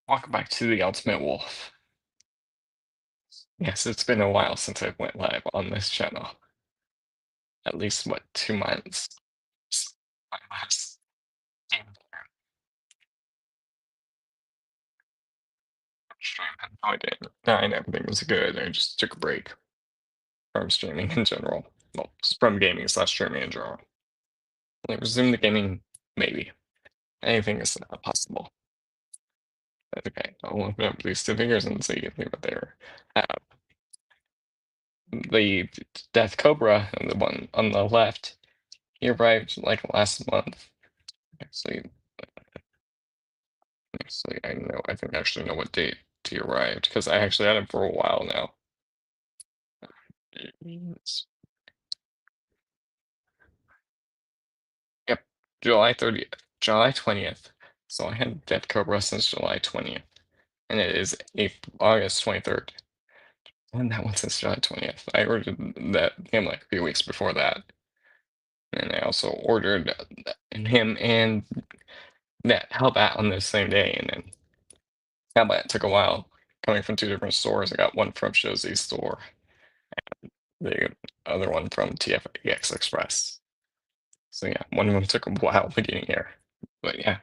Welcome back to the Ultimate Wolf. Yes, it's been a while since I went live on this channel. At least, what, 2 months? My last game stream had no idea. And everything was good. I just took a break from streaming in general. Well, from gaming slash streaming in general. Like, resume the gaming, maybe. Anything is possible. That's okay. I'll open up these two figures and see what they're. Uh, the Death Cobra, the one on the left, he arrived like last month. Actually, I think I actually know what date he arrived because I actually had him for a while now. It's- Yep, July 30th, July 20th. So I had Death Cobra since July 20th, and it is August 23rd. And that one since July 20th. I ordered that him like a few weeks before that, and I also ordered him and that Hellbat on the same day, and then Hellbat took a while coming from two different stores. I got one from Showzi's store, the other one from TFX Express. So yeah, one of them took a while getting here. But yeah,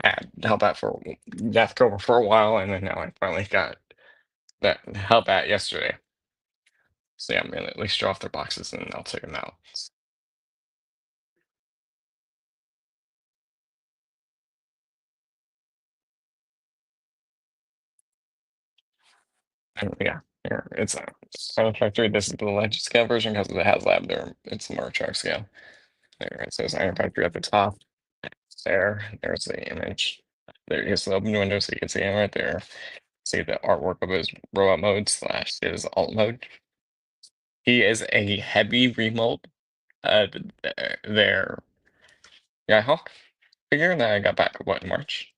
I had Hellbat for Deathcobra for a while, and then now I finally got that Hellbat yesterday. So yeah, I'm gonna at least draw off their boxes and I'll take them out. And yeah, here it's a Final Factory. This is the Legend Scale version because it has lab there. It's more track scale. There it says Iron Factory at the top. There's the image. There is the open window, so you can see him right there. See the artwork of his robot mode slash his alt mode. He is a heavy remold. Their Hawk figure that I got back what in March.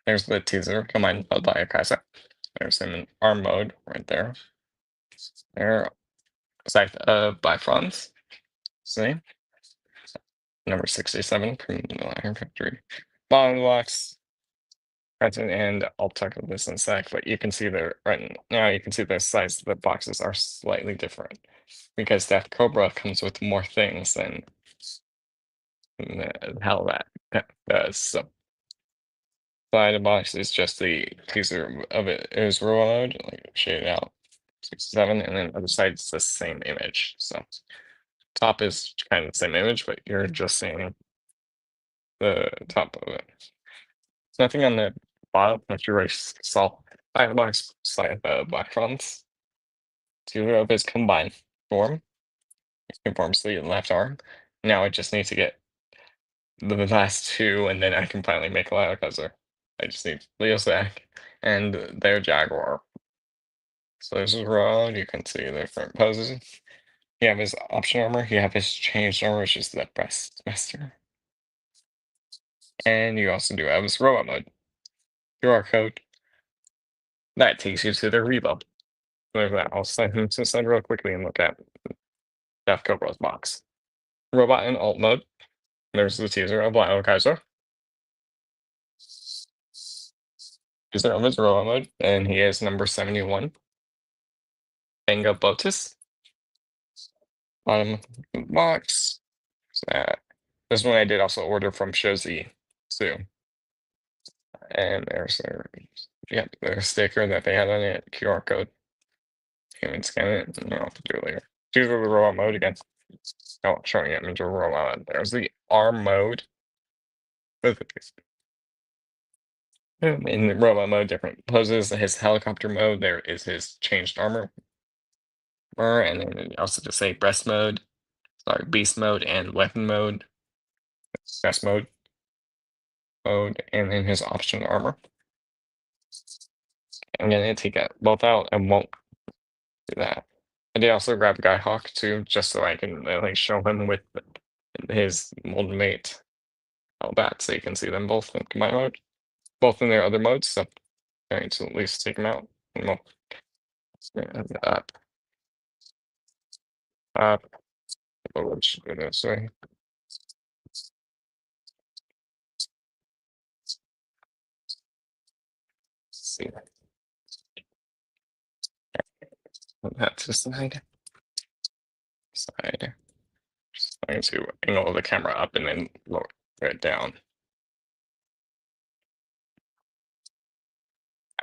There's the teaser combined by Akaisa. There's him in arm mode right there. There, Scythe by Franz. See, number 67 from the Iron Factory. Bottom box. Present and I'll talk about this in a sec, but you can see right now you can see the size of the boxes are slightly different because Death Cobra comes with more things than how that does. So side of the box is just the teaser of it is raw mode, like shaded out 67, and then other side is the same image. So top is kind of the same image, but you're just seeing the top of it. There's nothing on the bottom, which you already saw. Side of the box, side of the black fronts. Two of his combined form. Conforms the left arm. Now I just need to get the last two, and then I can finally make a Liocuzer. I just need Leo's back and their Jaguar. So this is Road. You can see the different poses. You have his option armor. You have his changed armor, which is the breast master. And you also do have his robot mode. QR code. That takes you to the reload. There's that. I'll send real quickly and look at Death Cobra's box. Robot in alt mode. There's the teaser of Liocuzer. Teaser of his robot mode, and he is number 71. Benga Botus. Bottom box. This one I did also order from Shozi too. And there's their sticker that they had on it, QR code. You can scan it, and I'll have to do it later. Choose the robot mode again. Oh, showing it into robot. There's the arm mode. In the robot mode, different poses. His helicopter mode, there is his changed armor. And then also just say breast mode, sorry, beast mode and weapon mode. Breast mode. And then his option armor. I'm gonna take it both out and won't do that. I did also grab Guy Hawk too, just so I can like show him with his mold mate Hellbat, so you can see them both in combined mode, both in their other modes. So I need to at least take them out. And we'll up, up. Let's go this way. see. Put that to the side. Just going to angle the camera up and then lower it down.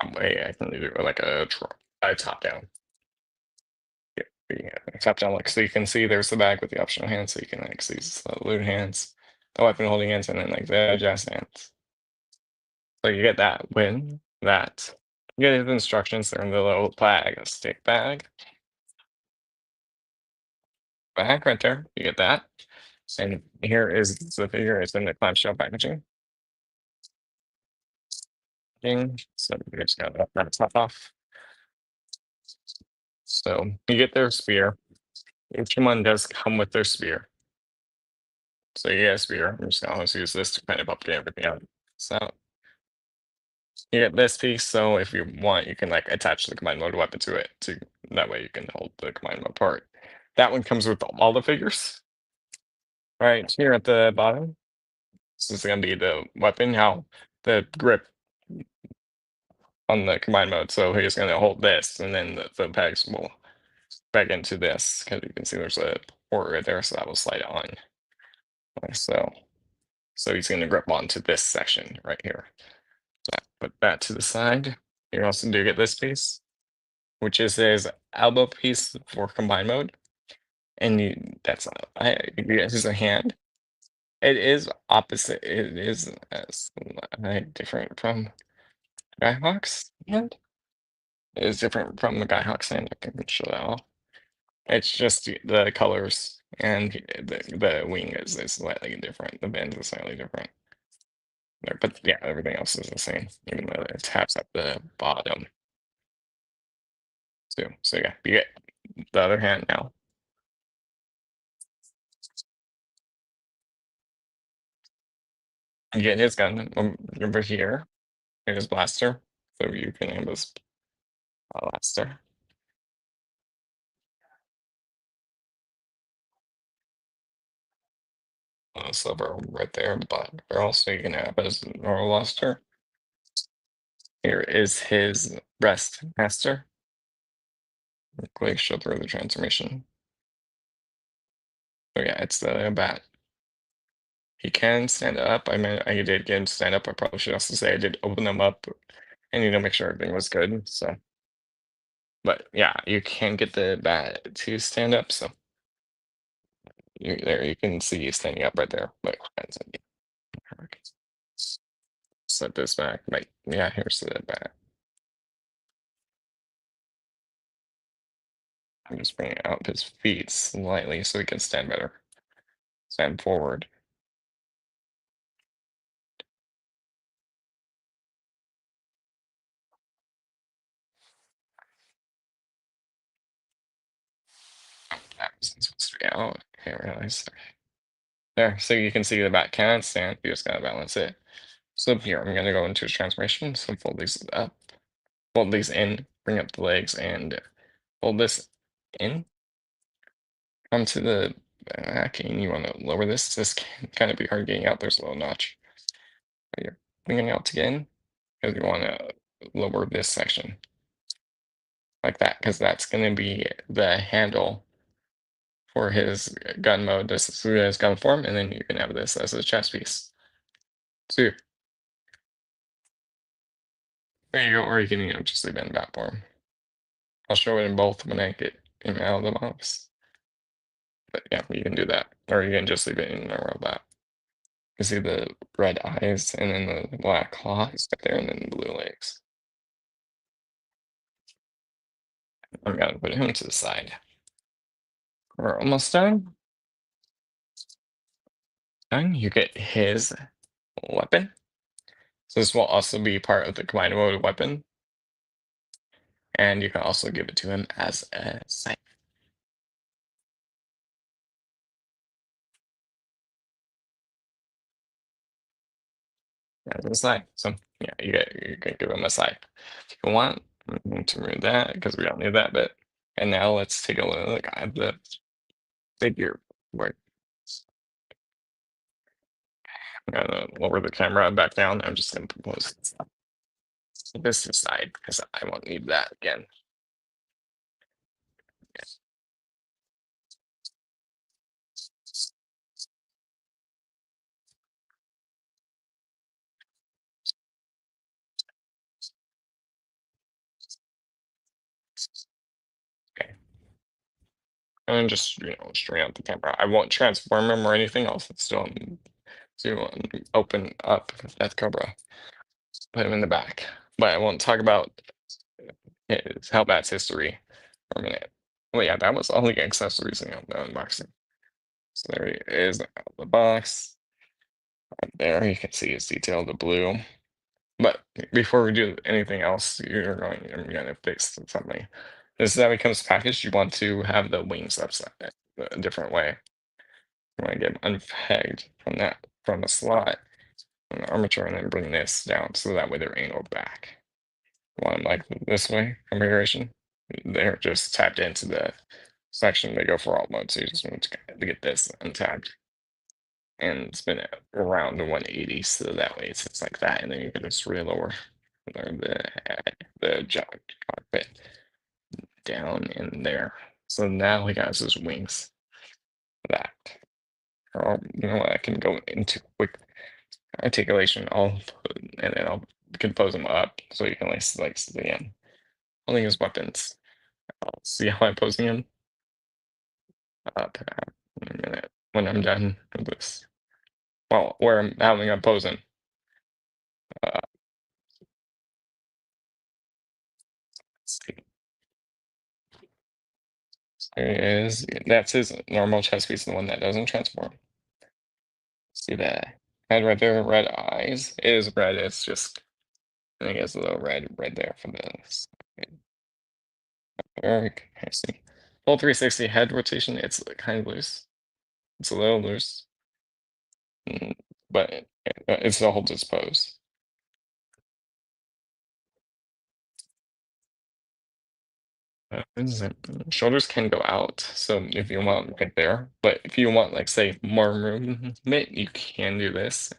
That way I can do like a top down. Yeah, top down look. So you can see there's the bag with the optional hands. So you can like see the loot hands, the weapon holding hands, and then like the adjust hands. So you get that win that. You get his instructions. They're in the little bag, a stick bag. Bag right there. You get that. And here is the figure. It's in the clamshell packaging. So you just got that top off. So you get their spear. Each one does come with their spear. So you get a spear. I'm just gonna always use this to kind of update everything out. So you get this piece. So if you want, you can like attach the combined mode weapon to it. To that way you can hold the combined mode part. That one comes with all the figures. Right here at the bottom. This is gonna be the weapon. How the grip on the combined mode. So he's gonna hold this, and then the pegs will back into this because you can see there's a port right there, so that will slide on. Like so he's gonna grip onto this section right here. So put that to the side. You also do get this piece, which is his elbow piece for combined mode, and that's you get his hand. It is opposite. It is different from Skyhawk's hand. It is different from the Skyhawk's hand. I can show that off. It's just the colors and the wing is slightly different. The bend is slightly different. But yeah, everything else is the same, even though it taps at the bottom. So yeah, you get the other hand now. You get his gun over here. His blaster. So you can aim his blaster. Silver right there, the bottom barrel, so you can have his normal blaster. Here is his breast master. Quick show through the transformation. So yeah, it's the bat. He can stand up. I mean, I did get him to stand up. I probably should also say I did open them up and make sure everything was good. So, but yeah, you can get the bat to stand up. So you can see standing up right there. But set this back. Right, yeah, here's the bat. I'm just bringing out his feet slightly so he can stand better. Stand forward. That wasn't supposed to be out. I didn't realize. There, so you can see the bat can stand. You just gotta balance it. So here, I'm gonna go into his transformation. So fold these up, fold these in, bring up the legs, and fold this in. Come to the back, and you want to lower this. This can kind of be hard getting out. There's a little notch. Right here. Bringing it out again, because you want to lower this section like that, because that's going to be the handle for his gun mode. This is his gun form, and then you can have this as a chest piece. So there you go, or you can just leave it in bat form. I'll show it in both when I get him out of the box. But yeah, you can do that, or you can just leave it in normal bat. You see the red eyes and then the black claws right there and then the blue legs. I'm gonna put him to the side. We're almost done. Done. You get his weapon. So this will also be part of the combined mode weapon. And you can also give it to him as a scythe. As a scythe. So yeah, you can give him a scythe. If you want, I'm going to remove that because we don't need that bit. And now let's take a look at the figure work. I'm gonna lower the camera back down. I'm just gonna propose this aside because I won't need that again. Okay. And just straight out the camera. I won't transform him or anything else. It's still to open up Deathcobra. Put him in the back. But I won't talk about his Hellbat's history for a minute. Well, yeah, that was all the accessories in the unboxing. So there he is out of the box. Right there, you can see his detail, the blue. But before we do anything else, I'm gonna fix something. This is how it comes packaged. You want to have the wings upside a different way. You want to get them unpegged from the slot from the armature and then bring this down so that way they're angled back. One like this way configuration. They're just tapped into the section they go for alt mode. So you just want to get this untapped and spin it around to 180 so that way it's like that, and then you can just relower the cockpit down in there. So now he has his wings. That. Or you know what? I can go into quick articulation. And then I'll compose them up so you can like slice the end. Holding his weapons. I'll see how I'm posing him up in a minute when I'm done with this. Well, where I'm having him posing. Uh, let's see. There he is. That's his normal chest piece, the one that doesn't transform. See that head right there, red eyes. It is red. It's just I think it's a little red right there for this. Eric, I see. Full 360 head rotation. It's kind of loose. It's a little loose, but it still holds its pose. Shoulders can go out, so if you want right there, but if you want like say more movement, you can do this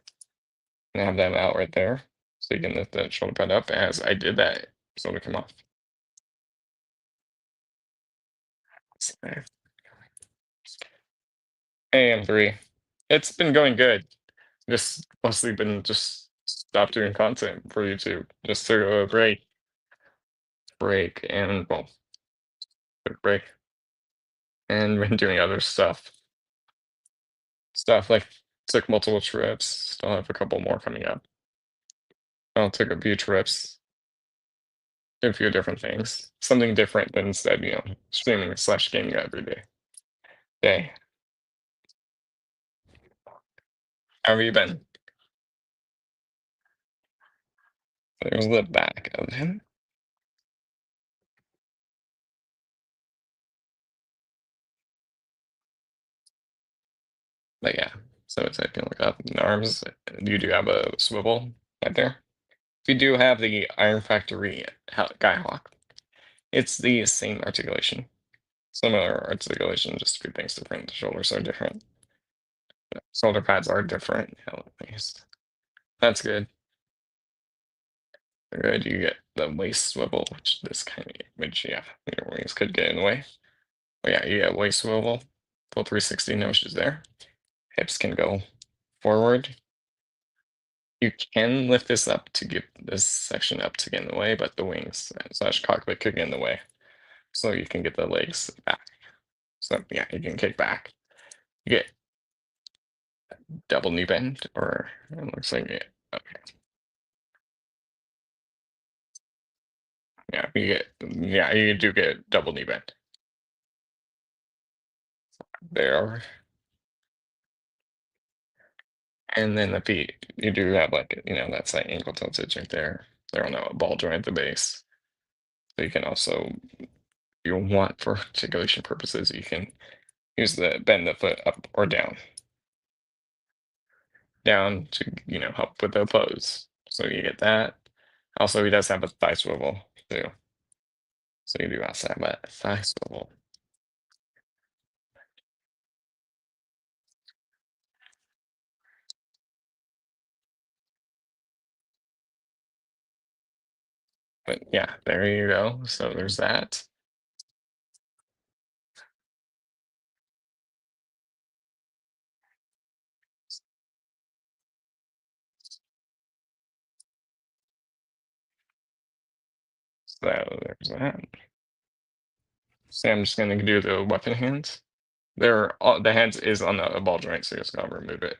and have them out right there, so you can lift the shoulder pad up. As I did that, shoulder come off. AM3. It's been going good. Just mostly been just stop doing content for YouTube. Just took a break, and well, quick break, and been doing other stuff. Stuff like took multiple trips. Still have a couple more coming up. I'll take a few trips, do a few different things. Something different than instead, streaming slash gaming every day. How have you been? There's the back of him. But yeah, so it's I can look up in the arms. You do have a swivel right there. If you do have the Iron Factory Skyhawk, it's the same articulation. Similar articulation, just a few things different. The shoulders are different. Shoulder pads are different. At least. That's good. Good. You get the waist swivel, which yeah, your wings could get in the way. But yeah, you get waist swivel, full 360, no issues there. Hips can go forward. You can lift this up to get this section up to get in the way, but the wings slash cockpit could get in the way. So you can get the legs back. So yeah, you can kick back. You get double knee bend, or it looks like it. Okay. Yeah, you do get double knee bend. There. And then the feet, you do have like, that slight ankle tilted right there. They're on a ball joint at the base. So you can also, if you want for articulation purposes, you can use bend the foot up or down. Down to, help with the pose. So you get that. Also, he does have a thigh swivel too. So you do also have a thigh swivel. But yeah, there you go. So there's that. So there's that. So I'm just gonna do the weapon hands. The hands is on the ball joint, so you just gotta remove it.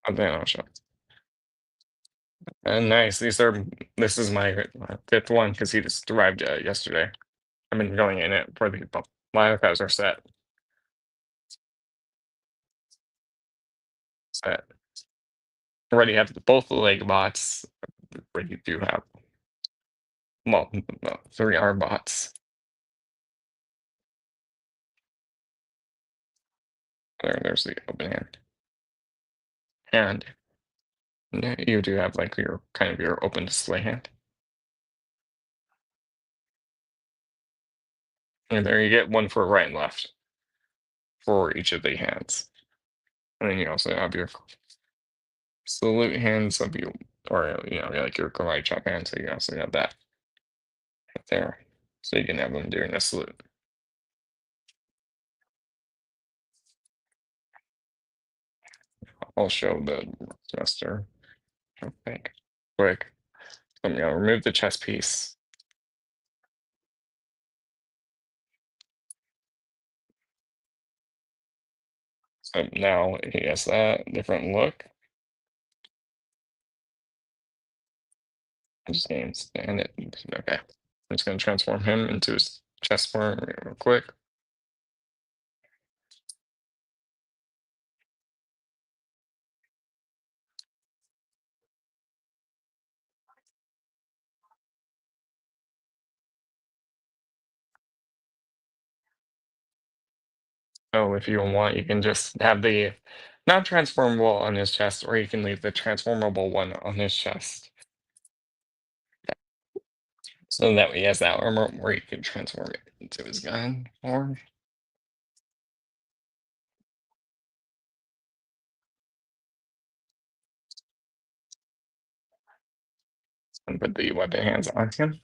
And then I'll show. And nice. This is my fifth one because he just arrived yesterday. I've been going in it for the my archives are set. Already have both the leg bots. Already do have well, no, three R bots. There's the open hand. And yeah, you do have like your kind of your open display hand. And there you get one for right and left for each of the hands. And then you also have your salute hands of you, or like your karate chop hand. So you also have that right there. So you can have them during the salute. I'll show the gesture. I think. Quick. Remove the chest piece. So now he has that different look. Just games and it. Okay. I'm just gonna transform him into his chest form real quick. So if you want, you can just have the not transformable on his chest, or you can leave the transformable one on his chest. So that way he has that armor where you can transform it into his gun form. And put the weapon hands on him.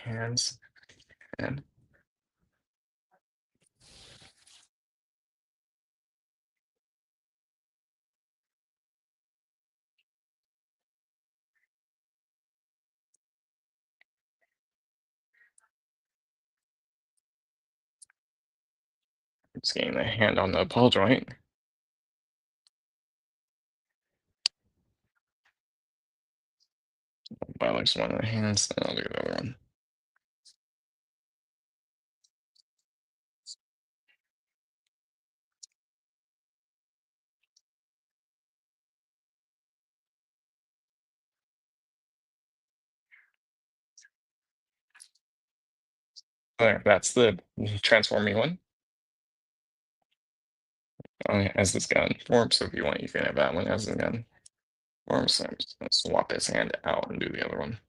Hands and just getting the hand on the ball joint. By like one of the hands, and I'll do the other one. There, that's the transforming one. As this gun form, so if you want, you can have that one as the gun form. So I'm just gonna swap his hand out and do the other one.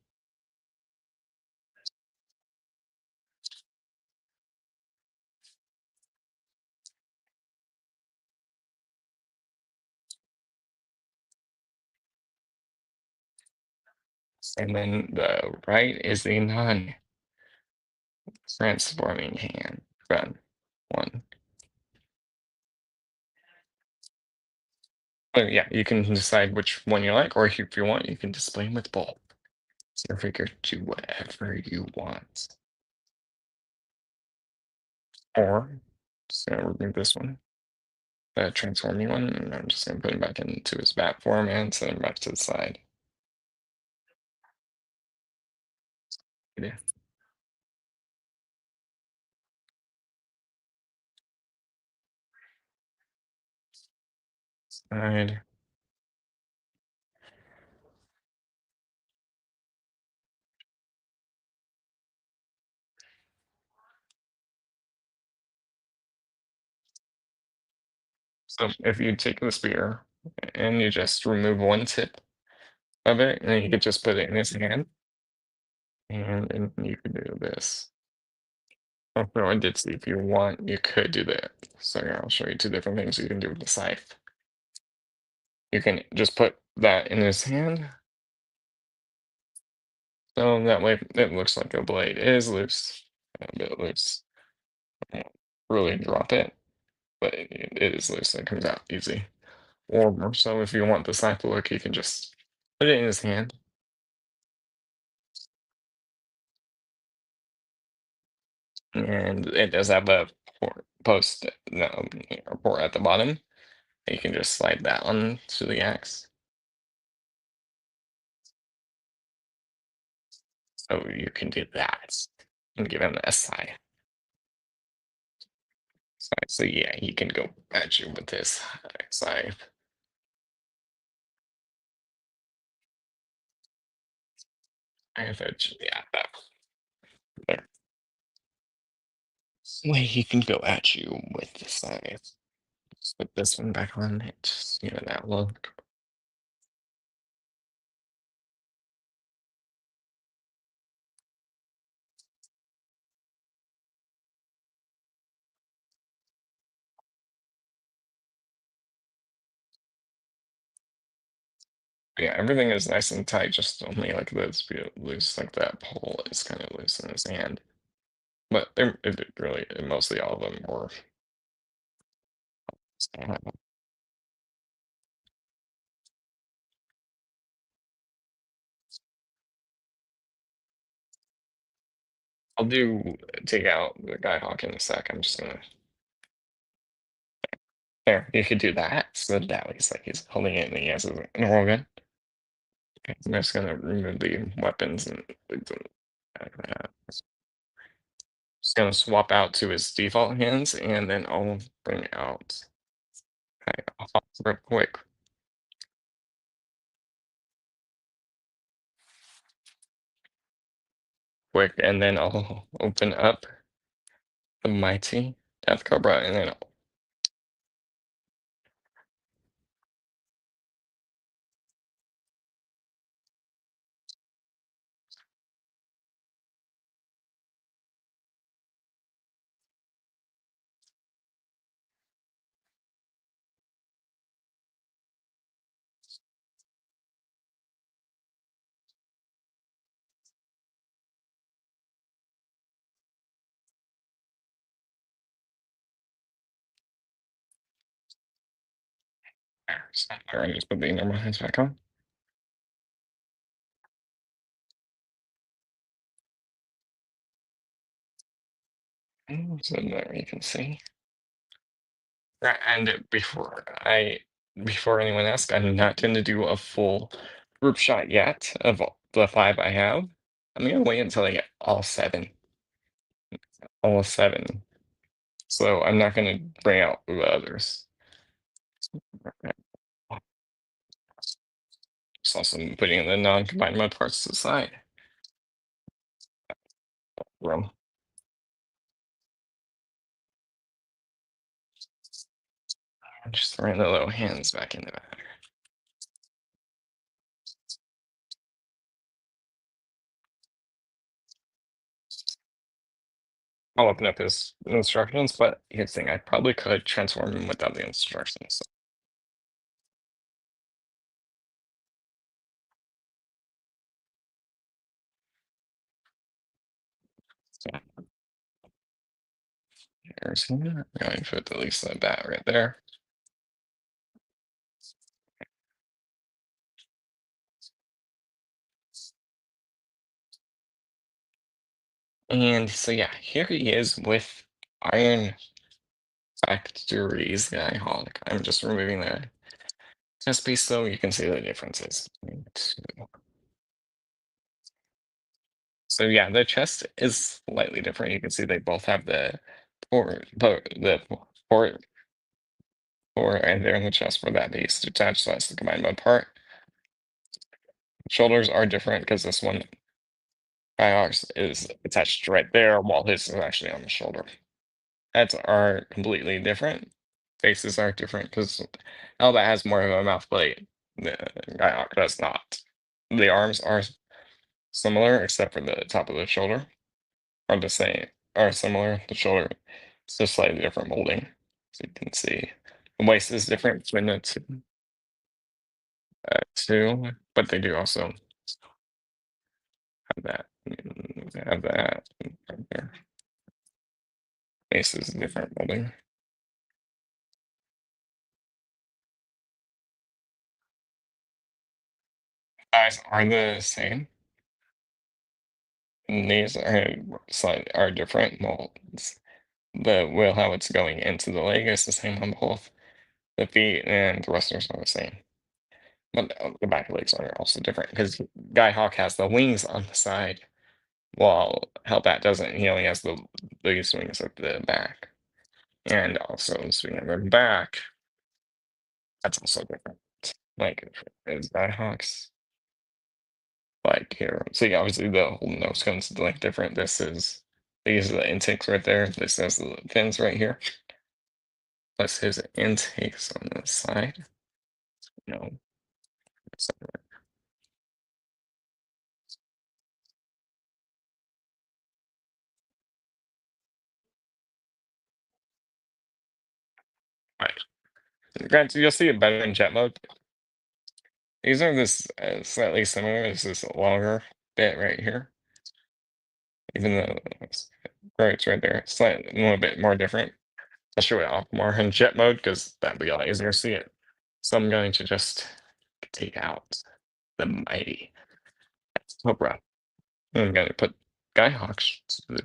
And then the right is the non-transforming hand gun one. Yeah, you can decide which one you like, or if you want, you can display them with both. So figure do whatever you want. Or just gonna remove this one, the transforming one, and I'm just gonna put him back into his bat form and send him back to the side. Yeah. Side. So if you take the spear and you just remove one tip of it, and then you could just put it in his hand, and then you could do this. no, I did see if you want, you could do that. So here, I'll show you two different things you can do with the scythe. You can just put that in his hand. So that way it looks like a blade. It is loose, a bit loose. I don't really drop it, but it is loose. It comes out easy. Or more so, if you want the scythe look, you can just put it in his hand. And it does have a post, no, port at the bottom. You can just slide that on to the axe. So you can do that and give him a scythe. So yeah, he can go at you with this scythe. I have a, yeah, that there. Way he can go at you with the scythe. Just put this one back on it. Just give it that look. Yeah, everything is nice and tight, just only like this bit loose, like that pole is kind of loose in his hand. But it really, mostly all of them were. I'll do take out the guy hawk in a sec. I'm just gonna there. You could do that. So that way he's like he's holding it and he has his normal gun. Okay, I'm just gonna remove the weapons and just gonna swap out to his default hands and then I'll bring out hawk real quick, and then I'll open up the mighty Deathcobra and then all right, just put the normal hands back on. So there you can see. Right, and before anyone asks, I'm not going to do a full group shot yet of the five I have. I'm gonna wait until I get all seven. So I'm not gonna bring out the others. Okay. Just also putting the non-combined mud parts to the side. Room. Just throwing the little hands back into that. I'll open up his instructions, but here's the thing, I probably could transform him without the instructions. So there's him. I'm going to put at least the bat right there. And so yeah, here he is with Iron Factories Guy Hawk. I'm just removing the test piece so you can see the differences. So yeah, the chest is slightly different. You can see they both have the port and they're in the chest for that piece attached. So that's the combined mode part. Shoulders are different because this one Skyhawk's is attached right there, while his is actually on the shoulder. Heads are completely different. Faces are different because Hellbat has more of a mouth plate. The Skyhawk does not. The arms are similar except for the top of the shoulder are the same. are similar. The shoulder, it's just slightly different molding. So you can see the waist is different between the two, but they do also have that. They have that right there. Waist is different molding. Eyes are the same. Knees are different molds. The will how it's going into the leg is the same on both. The feet and thrusters are the same. But the back legs are also different because Guy Hawk has the wings on the side, while Hellbat doesn't. He only has the biggest wings at the back. And also, speaking of the back, that's also different. Like, is Guy Hawk's like here? See, obviously, the whole nose cones like different. These are the intakes right there. This is the fins right here. Plus his intakes on the side. No. Right. Granted, you'll see it better in jet mode. These are this slightly similar. This is a longer bit right here, even though it's right there. Slightly a little bit more different. I'll show it off more in jet mode because that'd be a lot easier to see it. So I'm going to just take out the mighty Cobra. I'm going to put Skyhawks to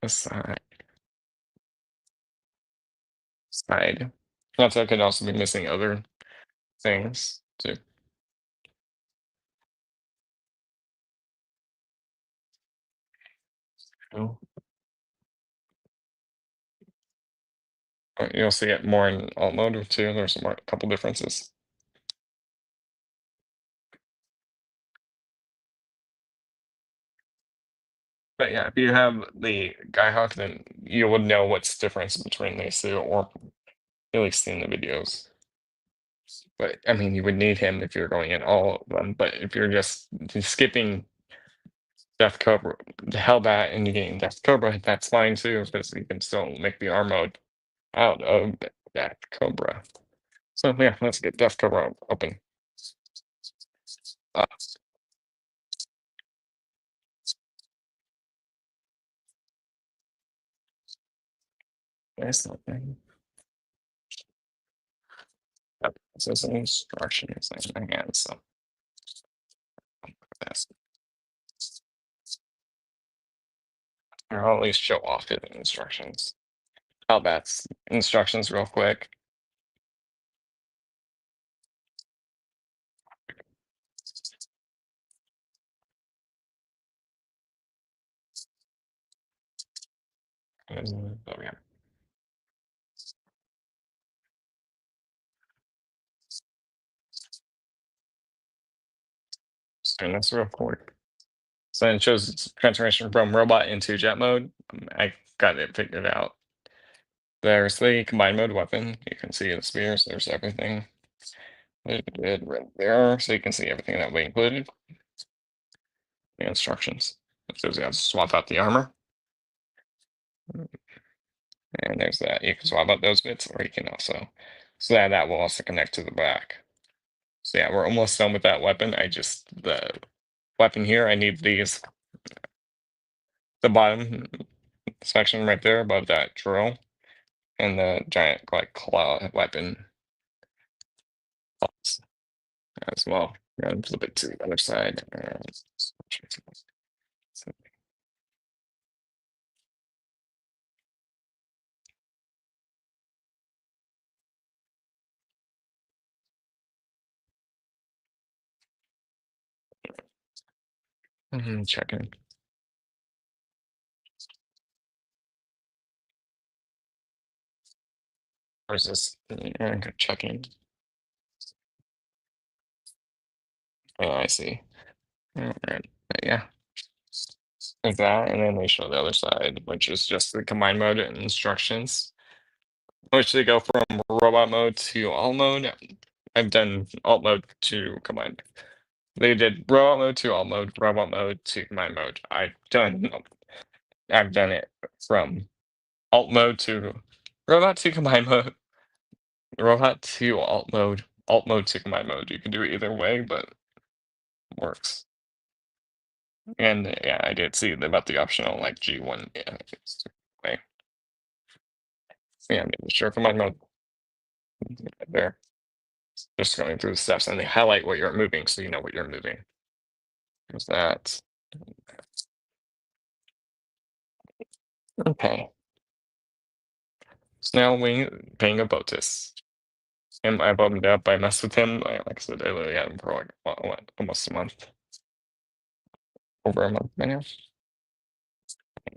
the side. Also, I could also be missing other things too. Oh. You'll see it more in alt mode too. There's a couple differences. But yeah, if you have the Skyhawk, then you would know what's difference between these two, or at least in the videos. But I mean, you would need him if you're going in all of them. But if you're just skipping Death Cobra, the Hellbat, and you're getting Death Cobra, that's fine too, because you can still make the R mode out of Death Cobra. So yeah, let's get Death Cobra open. Uh, there's nothing. Yep, this is an instruction in my hand, so that's or I'll at least show off his instructions. Hellbat's instructions real quick. Oh yeah. Just doing this real quick. So it shows its transformation from robot into jet mode. I got it figured out. There's the combined mode weapon. You can see the spears. There's everything. Right there, so you can see everything that we included. The instructions. It shows you how to swap out the armor. And there's that. You can swap out those bits, or you can also, so that will also connect to the back. So yeah, we're almost done with that weapon. The weapon here, I need the bottom section right there above that drill, and the giant like claw weapon as well. And flip it to the other side. Checking. Where's this? Checking. Oh, I see. Alright, yeah. Like that, and then they show the other side, which is just the combined mode and instructions. Which they go from robot mode to alt mode. I've done alt mode to combined. They did robot mode to alt mode, robot mode to combined mode. I've done I've done it from alt mode to robot to combine mode, robot to alt mode to combine mode. You can do it either way, but it works. And yeah, I did see about the optional like G1 way. So yeah, maybe sure combine mode there. Just going through the steps and they highlight what you're moving so you know what you're moving. There's that. Okay. So now we paying a Botus. And I bummed up. I messed with him. Like I said, I literally had him for like almost a month. Over a month now.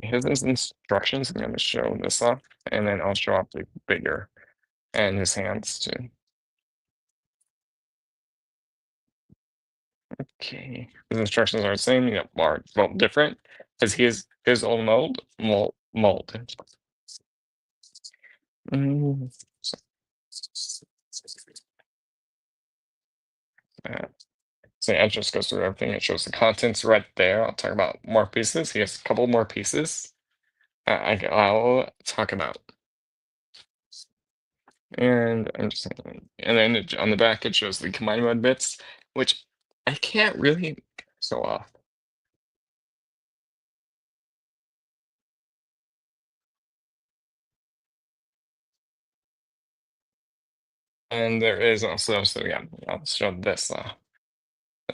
His instructions, I'm gonna show this off, and then I'll show off the bigger and his hands too. Okay. His instructions are the same, you know, are well different. Because he is his own mold. Mm, so, uh, so yeah, it just goes through everything. It shows the contents right there. I'll talk about more pieces. He has a couple more pieces. I'll talk about. And I'm just and then on the back it shows the combined mode bits, which I can't really show off. And there is also, so yeah, I'll show this.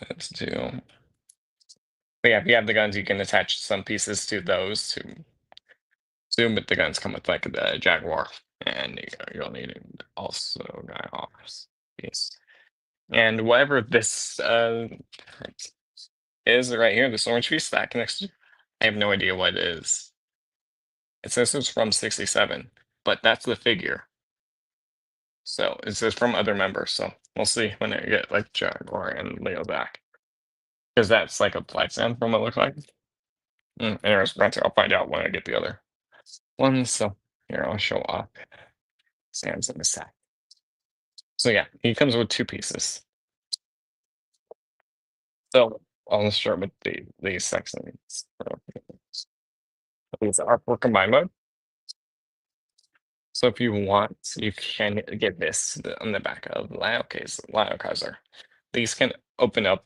Let's do. But yeah, if you have the guns, you can attach some pieces to those to zoom. But the guns come with like the Jaguar, and you'll need it also guy offs piece. And whatever this is right here, this orange piece that connects to, I have no idea what it is. It says it's from 67, but that's the figure. So it says from other members. So we'll see when I get like Jaguar and Leo back. Because that's like a flight sound from what it looks like. Interesting. I'll find out when I get the other one. So here I'll show off Sam's in the sack. So yeah, he comes with two pieces. So I'll start with these sections. These are for combined mode. So if you want, you can get this on the back of Lio Kaiser. These can open up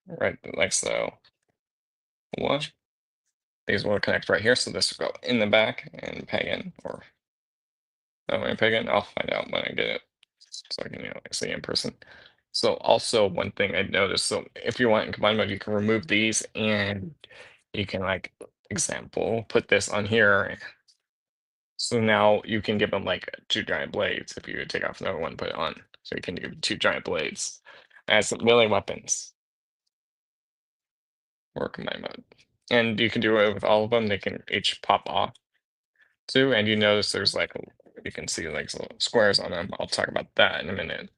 right like so. What? These will connect right here. So this will go in the back and peg in, or that way peg in. I'll find out when I get it, so I can like, see in person. So also one thing I noticed. So if you want in combined mode, you can remove these and you can like example put this on here. So now you can give them like two giant blades if you take off another one, put it on. So you can give two giant blades as melee weapons or combined mode. And you can do it with all of them. They can each pop off too. And you notice there's like you can see like little squares on them. I'll talk about that in a minute.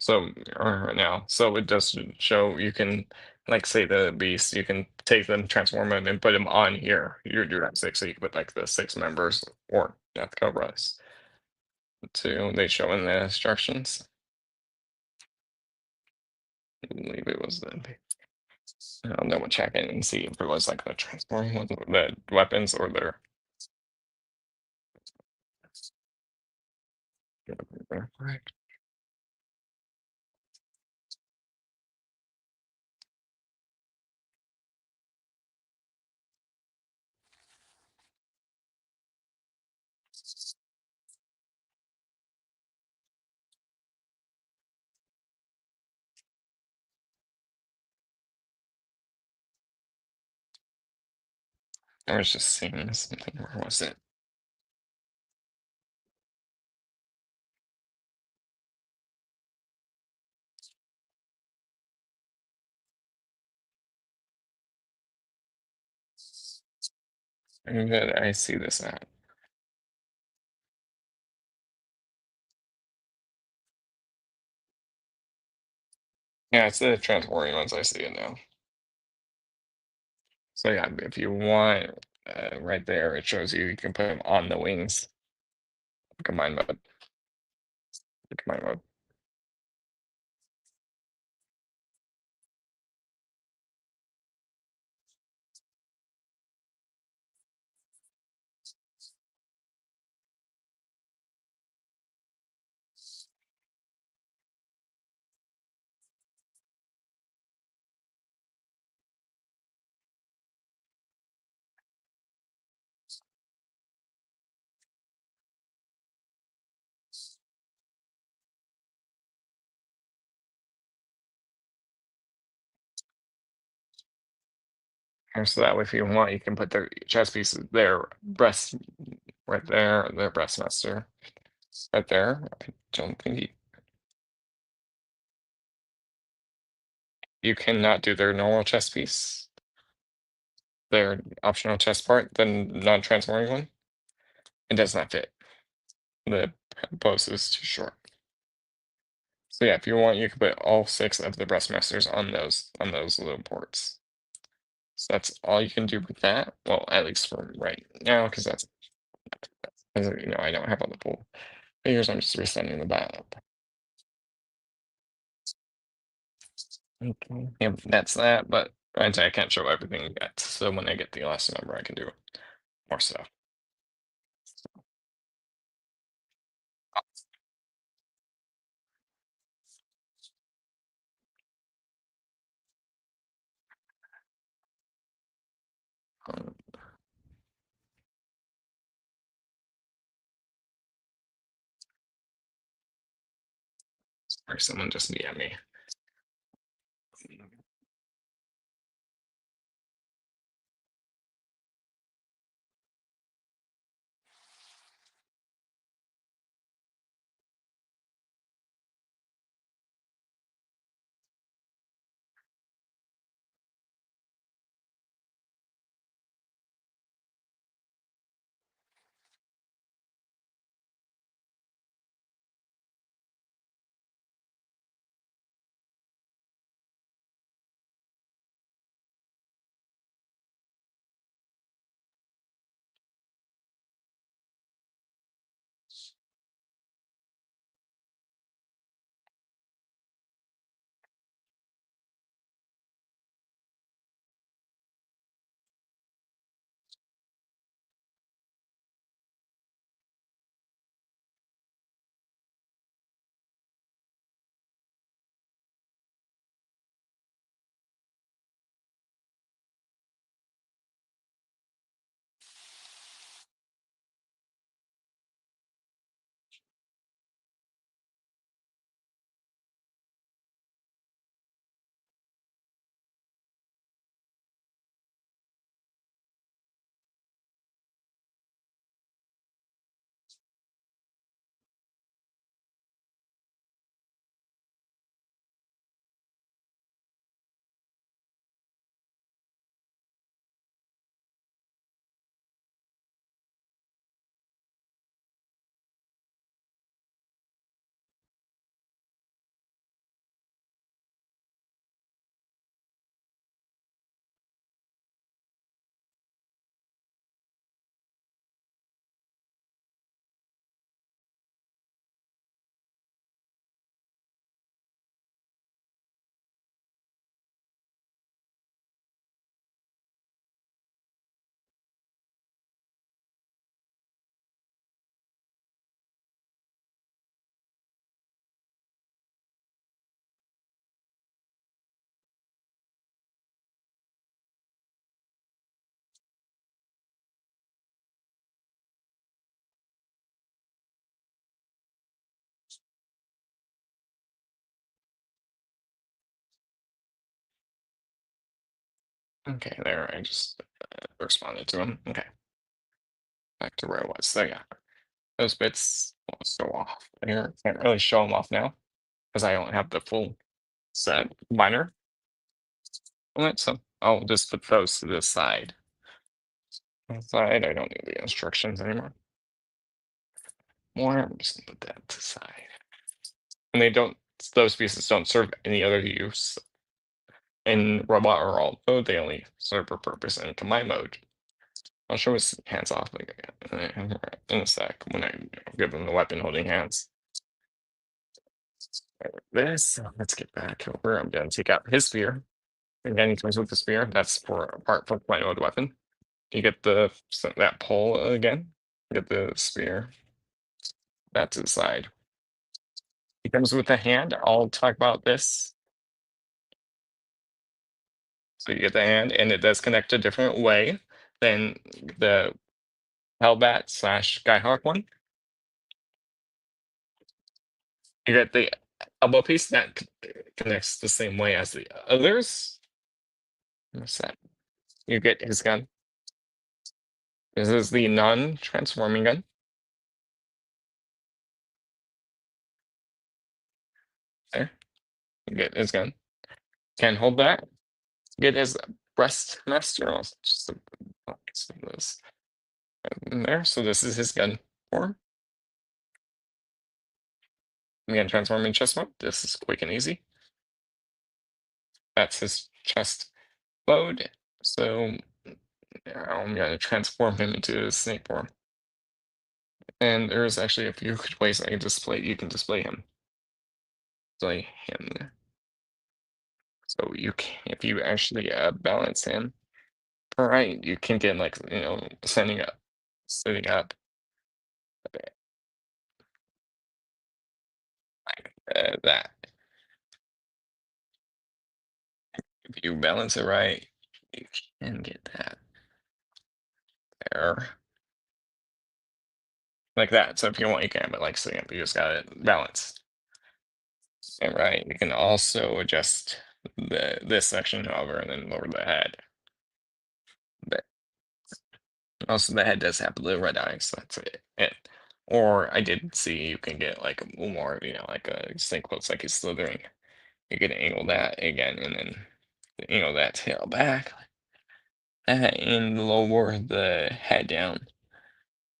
So right now, so it does show you can like say the beast, you can take them, transform them, and put them on here. You do that six, so you can put like the six members or death cobras. Too, they show in the instructions. I believe it was the. I'll double check it and see if it was like the transforming ones, the weapons, or their. Correct. I was just seeing something. Where was it? Where did I see this at? Yeah, it's the transforming ones. I see it now. So yeah, if you want, right there, it shows you can put them on the wings. Combine mode. Combine mode. And so that way, if you want, you can put their chest pieces, their breast right there, their breast master right there. I don't think you cannot do their normal chest piece, their optional chest part, the non-transforming one. It does not fit. The post is too short. So yeah, if you want, you can put all 6 of the breast masters on those little ports. So that's all you can do with that. Well, at least for right now, because that's, as you know, I don't have all the full figures. I'm just resending the battle. Okay. Yep, that's that. But I'd say I can't show everything yet. So when I get the last number, I can do more stuff. Um, Sorry, someone just DM me. Okay, there. I just responded to him. Okay, back to where I was. So yeah, those bits will go off here. Can't really show them off now because I don't have the full set liner on it. So I'll just put those to the side. On the side, I don't need the instructions anymore. More, I'm just gonna put that to the side. And they don't; those pieces don't serve any other use in robot or alt mode. They only serve a purpose in combine mode. I'll show his hands off in a sec when I give him the weapon holding hands. This, let's get back over. I'm gonna take out his spear. Again, he comes with the spear. That's for apart from combine mode weapon. You get that pole again. Get the spear. That's his side. He comes with a hand. I'll talk about this. So you get the hand, and it does connect a different way than the Hellbat slash Skyhawk one. You get the elbow piece that connects the same way as the others. What's that? you get his gun. This is the non-transforming gun. There, you get his gun. Can hold that. Get his breast master. Just this in there. So this is his gun form. Again, transforming chest mode. This is quick and easy. That's his chest mode. So now I'm gonna transform him into a snake form. And there's actually a few good ways I can display. You can display him. Display him. So you can, if you actually balance him, all right, you can get like sitting up a bit like that. If you balance it right, you can get that there like that. So if you want, you can, but like sitting up, you just got it balanced. And right, you can also adjust this section, however, and then lower the head. But also, the head does have blue red eyes, so that's it. Or I did see you can get like a more, like a snake looks like he's slithering. You can angle that again, and then angle that tail back, like that, and lower the head down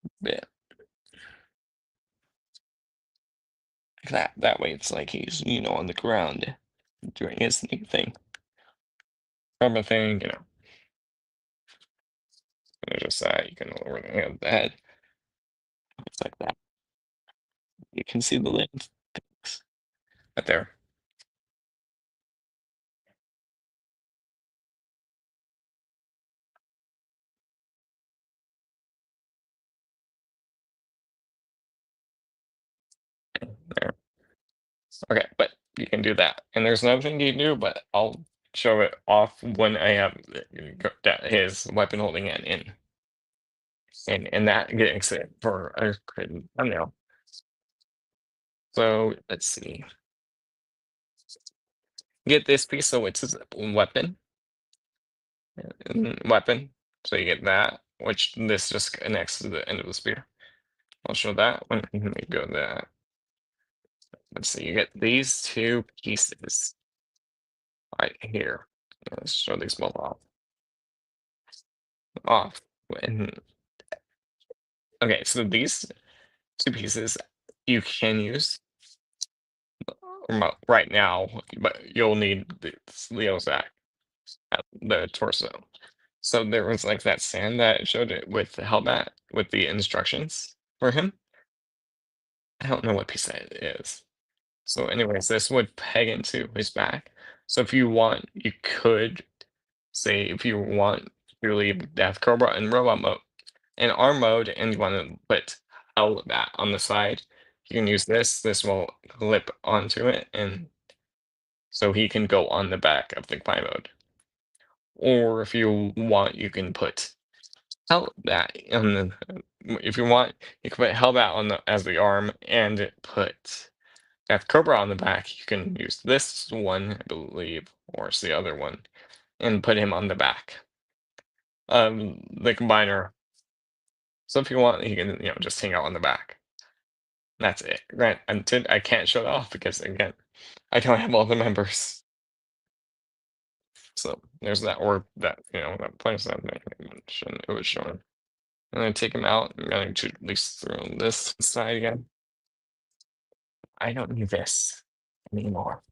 a bit like that. That way, it's like he's on the ground doing his snake thing, from a thing, and just that you can lower the head. It's like that. You can see the lens right there. There. Okay, but you can do that. And there's another thing you can do, but I'll show it off when I have his weapon holding hand in. And that gets it for a good thumbnail. So let's see. Get this piece so it's his weapon. Weapon. So you get that, which this just connects to the end of the spear. I'll show that one. Let me go that. Let's see, you get these two pieces right here. Let's show these both off. And okay, so these two pieces you can use right now, but you'll need the Leo's act at the torso. So there was like that sand that showed it with the Hellbat with the instructions for him. I don't know what piece that is. So, anyways, this would peg into his back. So if you want, you could say if you want to leave Death Cobra in robot mode in arm mode and you want to put Hellbat on the side, you can use this. This will clip onto it, and so he can go on the back of the climb mode. Or if you want, you can put Hellbat on the. If you want, you can put Hellbat on the as the arm and put Death Cobra on the back. You can use this one, I believe, or it's the other one, and put him on the back of the combiner. So if you want, you can just hang out on the back. That's it. Right. I can't show it off because again, I don't have all the members. So there's that, or that that place that it was showing. I'm gonna take him out. I'm going to at least throw this side again. I don't need this anymore.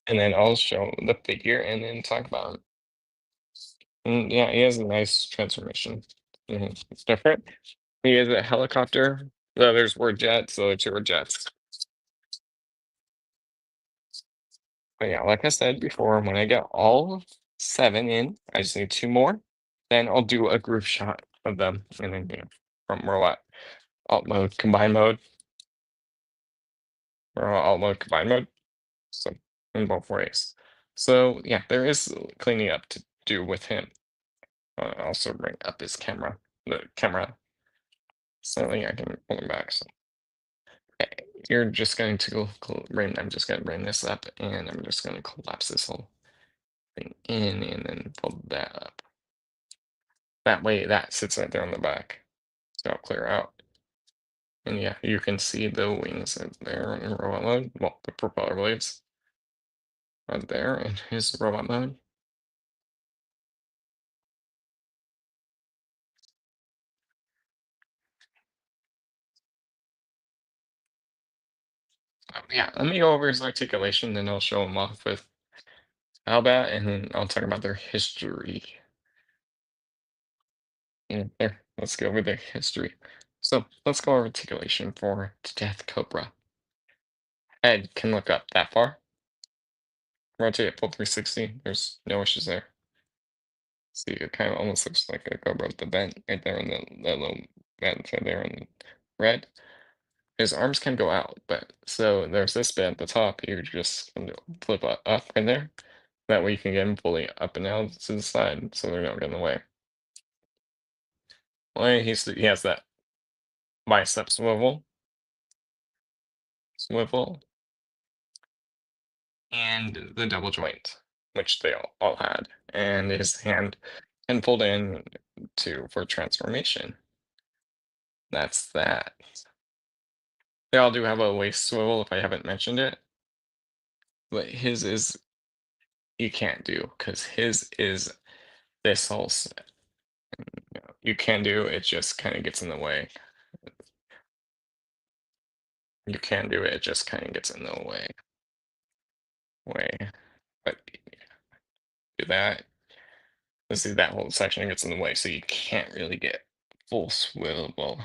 And then I'll show the figure and then talk about it. And yeah, he has a nice transformation. It's different. He is a helicopter. The others were jets, so the two were jets. But yeah, like I said before, when I get all 7 in, I just need 2 more. Then I'll do a group shot of them, and then from robot alt mode, combine mode, or alt mode, combine mode. So in both ways. So yeah, there is cleaning up to do with him. Also bring up his camera, the camera, so yeah, I can pull him back. So okay, you're just going to bring. I'm just going to bring this up, and I'm just going to collapse this whole thing in, and then pull that up. That way, that sits right there on the back. So I'll clear out. And yeah, you can see the wings right there in robot mode. Well, the propeller blades right there in his robot mode. Yeah, let me go over his articulation, then I'll show him off with Hellbat, and then I'll talk about their history. There, let's go over their history. So let's go over articulation for Death Cobra. Ed can look up that far. Rotate it full 360. There's no issues there. See, it kind of almost looks like a Cobra with the bent right there in the little bend right there in red. His arms can go out, but so there's this bit at the top. You just flip up right there. That way you can get him fully up and out to the side, so they're not getting in the way. Well, he has that bicep swivel, and the double joint, which they all had, and his hand can fold in for transformation. That's that. They all do have a waist swivel if I haven't mentioned it, but his is you can't do because his is this whole you can do it just kind of gets in the way. You can do it, it just kind of gets in the way. But do that. Let's see that whole section gets in the way, so you can't really get full swivel.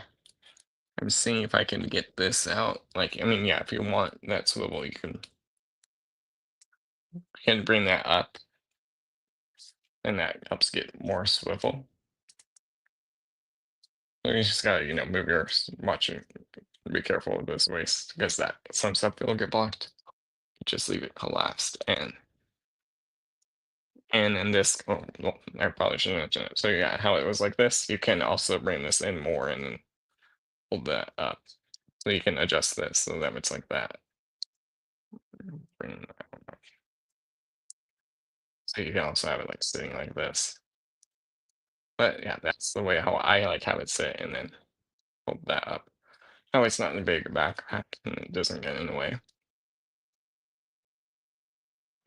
I'm seeing if I can get this out. Like, I mean, yeah, if you want that swivel, you can bring that up, and that helps get more swivel. So you just gotta, move your watching. Be careful with this waist because that some stuff will get blocked. Just leave it collapsed, and in this, well, I probably shouldn't mention it. So yeah, how it was like this, you can also bring this in more and then hold that up. So you can adjust this so that it's like that. Bring that one up. So you can also have it like sitting like this. But yeah, that's the way how I like have it sit, and then hold that up. Oh, it's not in a big backpack and it doesn't get in the way.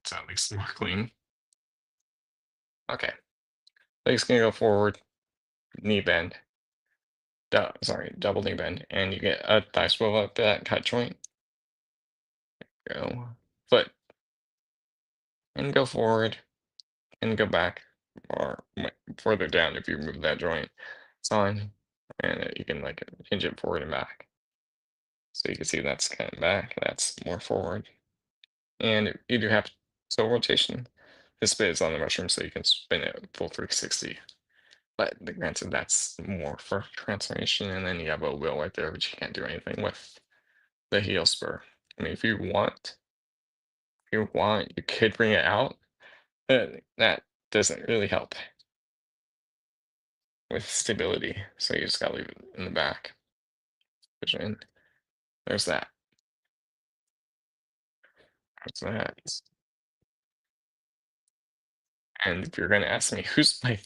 It's at least more clean. Okay. Legs can go forward, knee bend. Sorry, double knee bend, and you get a thigh swivel up to that cut joint. Go foot and go forward and go back or further down if you move that joint. It's on, and you can like hinge it forward and back. So you can see that's kind of back. That's more forward, and you do have toe rotation. This bit is on the mushroom, so you can spin it full 360. But granted, that's more for transformation, and then you have a wheel right there, which you can't do anything with the heel spur. I mean, if you want, you could bring it out, but that doesn't really help with stability. So you just gotta leave it in the back. Push it in. There's that. There's that. And if you're gonna ask me who's my,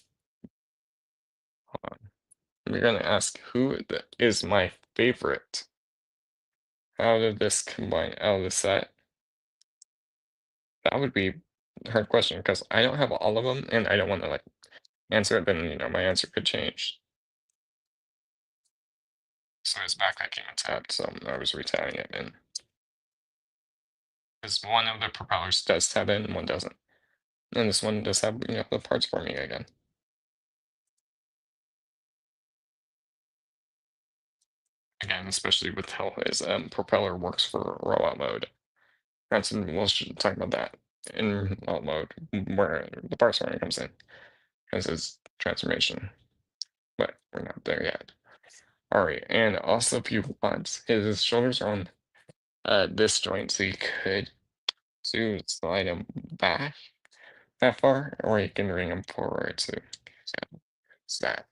hold on. If you're gonna ask is my favorite out of this out of the set, that would be a hard question because I don't have all of them, and I don't want to like answer it. Then my answer could change. So his backpack came intact, so I was retying it in. Because one of the propellers does tab in and one doesn't. And this one does have, the parts for me again. Again, especially with how his propeller works for rollout mode. Granted, we'll talk about that in rollout mode, where the parts running comes in as his transformation. But we're not there yet. Alright, and also if you want, his shoulders are on this joint, so you could slide him back that far, or you can bring him forward. So it's that.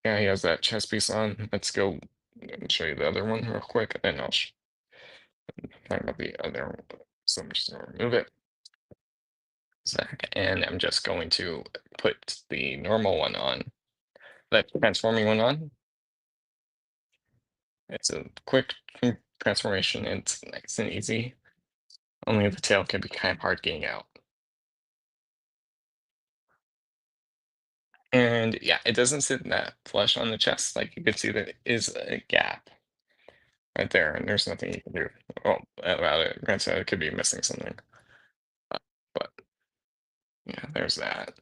Yeah, he has that chest piece on. Let's go and show you the other one real quick, and then Talking about the other, so I'm just gonna remove it. Sec, and I'm just going to put the normal one on, that transforming one on. It's a quick transformation. It's nice and easy. Only the tail can be kind of hard getting out. And yeah, it doesn't sit that flush on the chest. Like you can see there is a gap right there, and there's nothing you can do about it. Granted, it could be missing something, but yeah, there's that.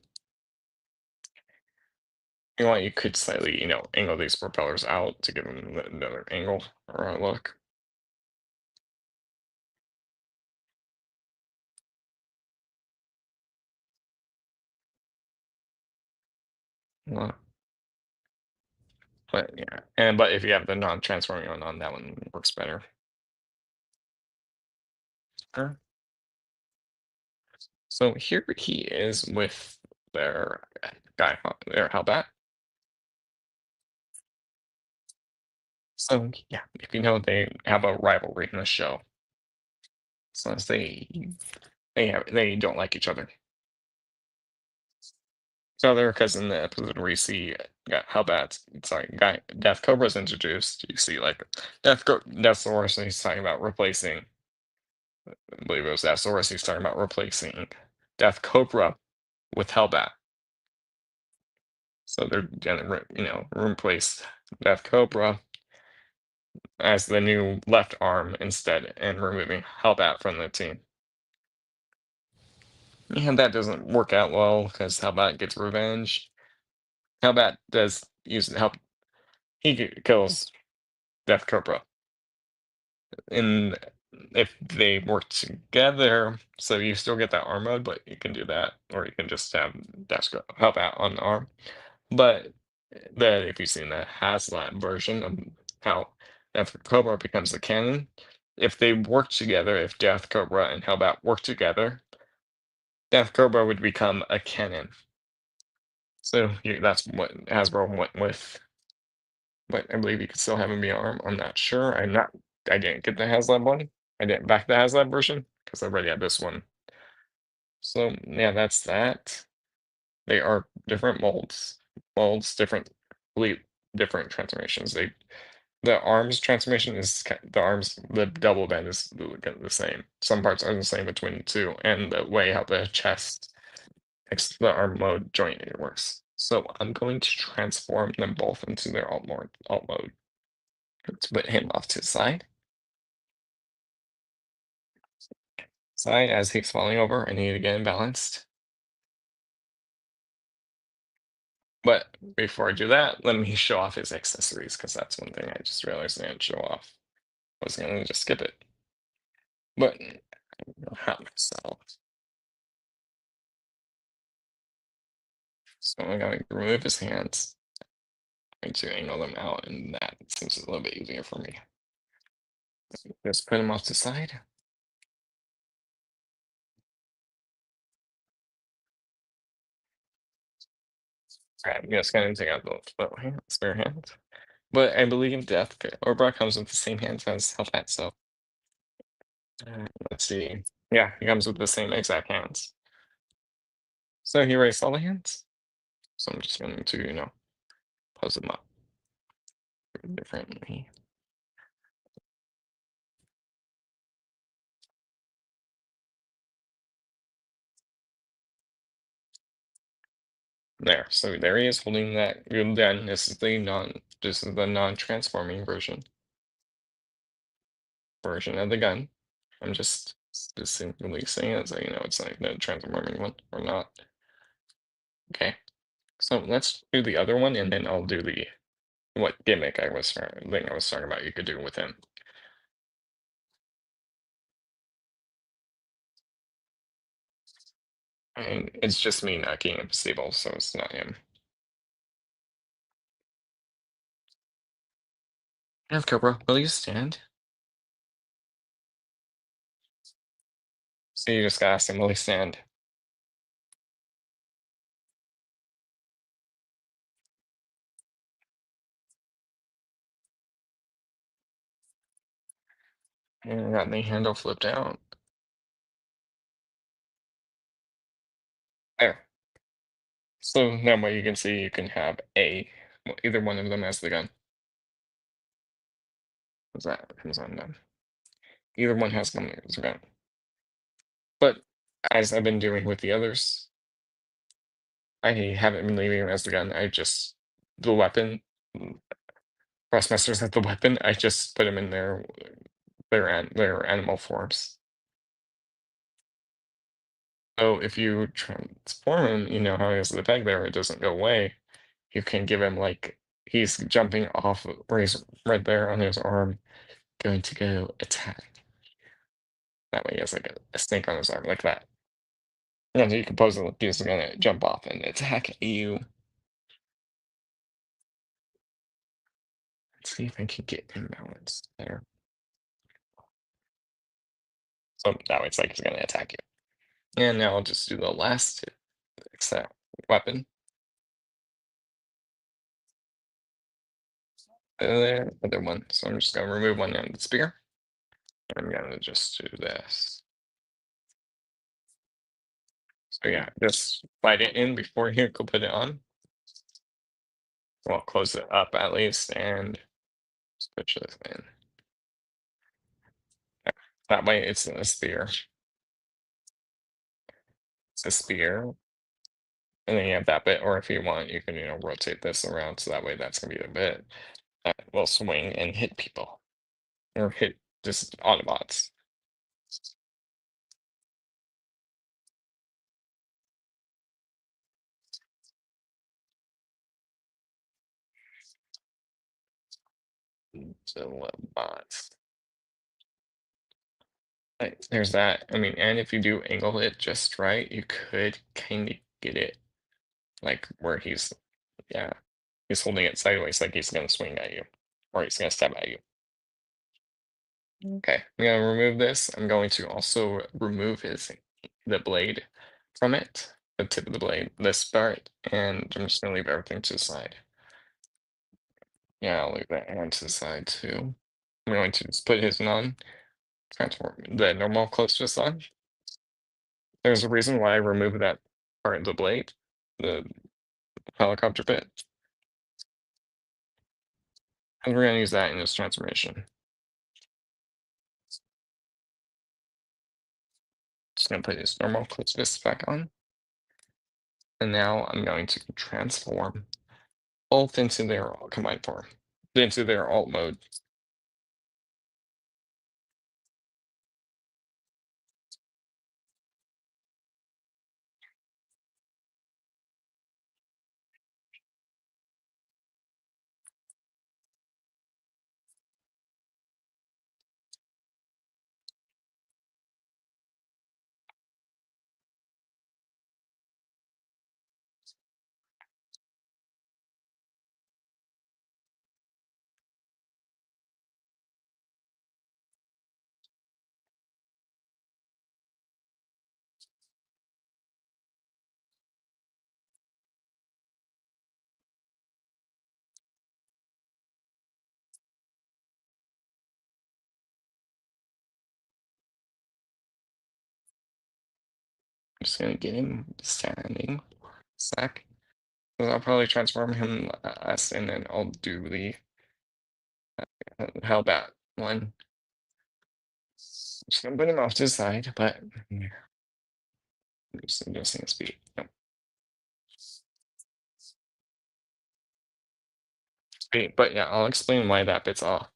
You want, you could slightly, angle these propellers out to give them another angle or a look. Uh, But yeah, but if you have the non-transforming one on, that one works better. Sure. So here he is with their their Hellbat. So yeah, if you know, they have a rivalry in the show. So as they don't like each other because in the episode where you see Hellbat, sorry, guy Death Cobra's introduced, you see like Deathsaurus, and he's talking about replacing. I believe it was Deathsaurus. He's talking about replacing Death Cobra with Hellbat. So they're gonna replace Death Cobra as the new left arm instead, and removing Hellbat from the team. And that doesn't work out well because Hellbat gets revenge. Hellbat does use help. Kills Death Cobra, and if they work together, so you still get that arm mode, but you can do that, or you can just have Hellbat on the arm. But if you've seen the HasLab version of how Death Cobra becomes the canon, if they work together, if Death Cobra and Hellbat work together, Death Cobra would become a canon. So that's what Hasbro went with. But I believe you could still have him be arm. I'm not sure. I didn't get the HasLab one. I didn't back the HasLab version because I already had this one. So yeah, that's that. They are different molds, different, complete different transformations. The arms transformation is the double bend is the same. Some parts are the same between the two, and the way how the chest, the arm mode joint works. So I'm going to transform them both into their alt mode. Let's put him off to the side as he's falling over. I need to get him balanced. But before I do that, let me show off his accessories, because that's one thing I just realized I didn't show off. I was gonna just skip it. But I'll have myself. So I'm going to remove his hands. I'm going to angle them out, and that seems a little bit easier for me. Just put him off to the side. Alright, I'm just gonna take out the spare hand. But I believe Death Cobra comes with the same hands as Hellbat, so let's see. Yeah, he comes with the same exact hands. So he erased all the hands. So I'm just going to, pose them up differently. There. So there he is holding that gun. This is the non-transforming version of the gun. I'm just simply saying it so you know it's like the transforming one or not. Okay. So let's do the other one, and then I'll do the what gimmick I was talking about you could do with him. And it's just me not getting him stable, so it's not him. Have Cobra, will you stand? So you just gotta ask him, will he stand? And I got the handle flipped out. There. So now what you can see, you can have either one of them as the gun. Because that comes on them. Either one has come as a gun. But as I've been doing with the others, I haven't been leaving them as the gun. I just the weapon. Crossmasters have the weapon. I just put them in their animal forms. So if you transform him, you know how he has the peg there, it doesn't go away. You can give him like he's jumping off where he's right there on his arm, going to go attack. That way he has like a snake on his arm, like that. And you can pose it like he's gonna jump off and attack you. Let's see if I can get imbalance there. So that way it's like he's gonna attack you. And now I'll just do the last except weapon. The other one. So I'm just gonna remove one end of the spear. I'm gonna just do this. So yeah, just slide it in before you go put it on. Well, close it up at least and just push this in. Yeah, that way it's a spear. It's a spear. And then you have that bit, or if you want, you can, rotate this around so that way that's gonna be the bit that will swing and hit people. Or hit just Autobots. So bots. There's that. I mean, and if you do angle it just right, you could kind of get it like where yeah, he's holding it sideways, like he's gonna swing at you, or he's gonna stab at you. Okay, I'm gonna remove this. I'm going to also remove the blade from it, the tip of the blade, this part, and I'm just gonna leave everything to the side. Yeah, I'll leave that hand to the side too. I'm going to just put his transform the normal close twist on. There's a reason why I removed that part of the blade, the helicopter bit. And we're gonna use that in this transformation. Just gonna put his normal close twist back on. And now I'm going to transform both into their combined form, into their alt mode. I'm just gonna get him standing for a sec. 'Cause I'll probably transform him last, and then I'll do the Hellbat one. Just gonna put him off to the side, but just adjusting his speed. No, speed. But yeah, I'll explain why that bit's off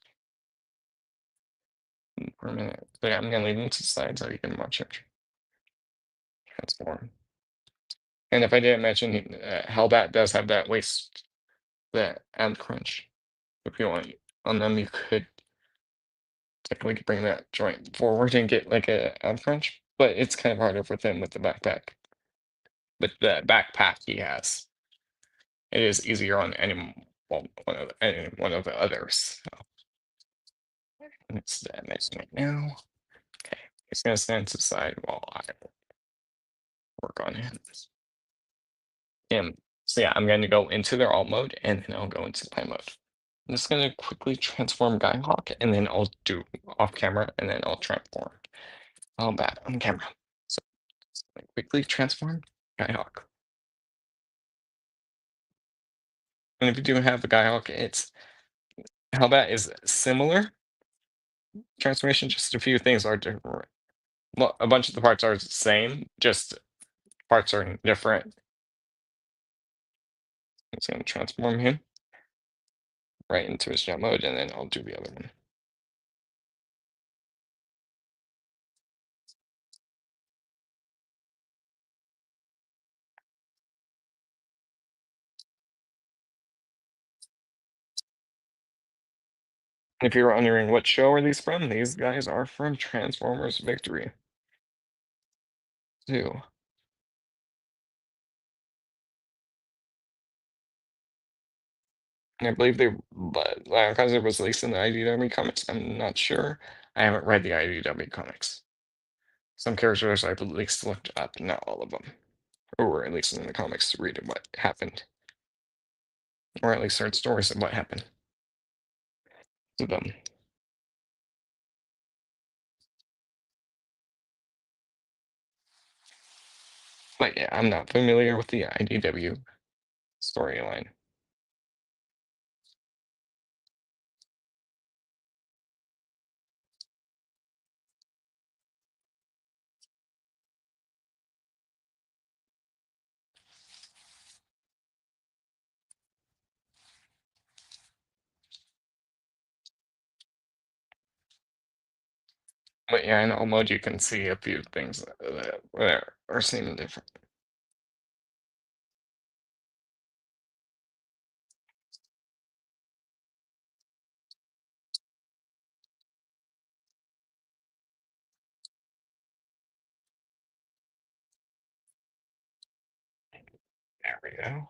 for a minute. But yeah, I'm gonna leave him to the side so you can watch it transform. And if I didn't mention, Hellbat does have that waist, that ab crunch. If you want on them, you could technically bring that joint forward and get like a ab crunch, but it's kind of harder for them with the backpack. With the backpack he has, it is easier on any one of the others. So it's that next right now. Okay, he's gonna stand to the side while I work on him. So yeah, I'm going to go into their alt mode and then I'll go into play mode. I'm just gonna quickly transform Guy and then I'll do off camera, and then I'll transform Hellbat on camera. So quickly transform Guy. And if you do have a Guy, it's Hellbat is similar transformation, just a few things are different. Well, a bunch of the parts are the same, just parts are different. It's gonna transform him right into his jump mode, and then I'll do the other one. If you're wondering what show are these from, these guys are from Transformers Victory 2. And I believe they, but because it was released in the IDW comics, I'm not sure. I haven't read the IDW comics. Some characters I've at least looked up, not all of them, or at least in the comics to read what happened, or at least heard stories of what happened to them. But yeah, I'm not familiar with the IDW storyline. But yeah, in all mode you can see a few things that are seeming different. There we go.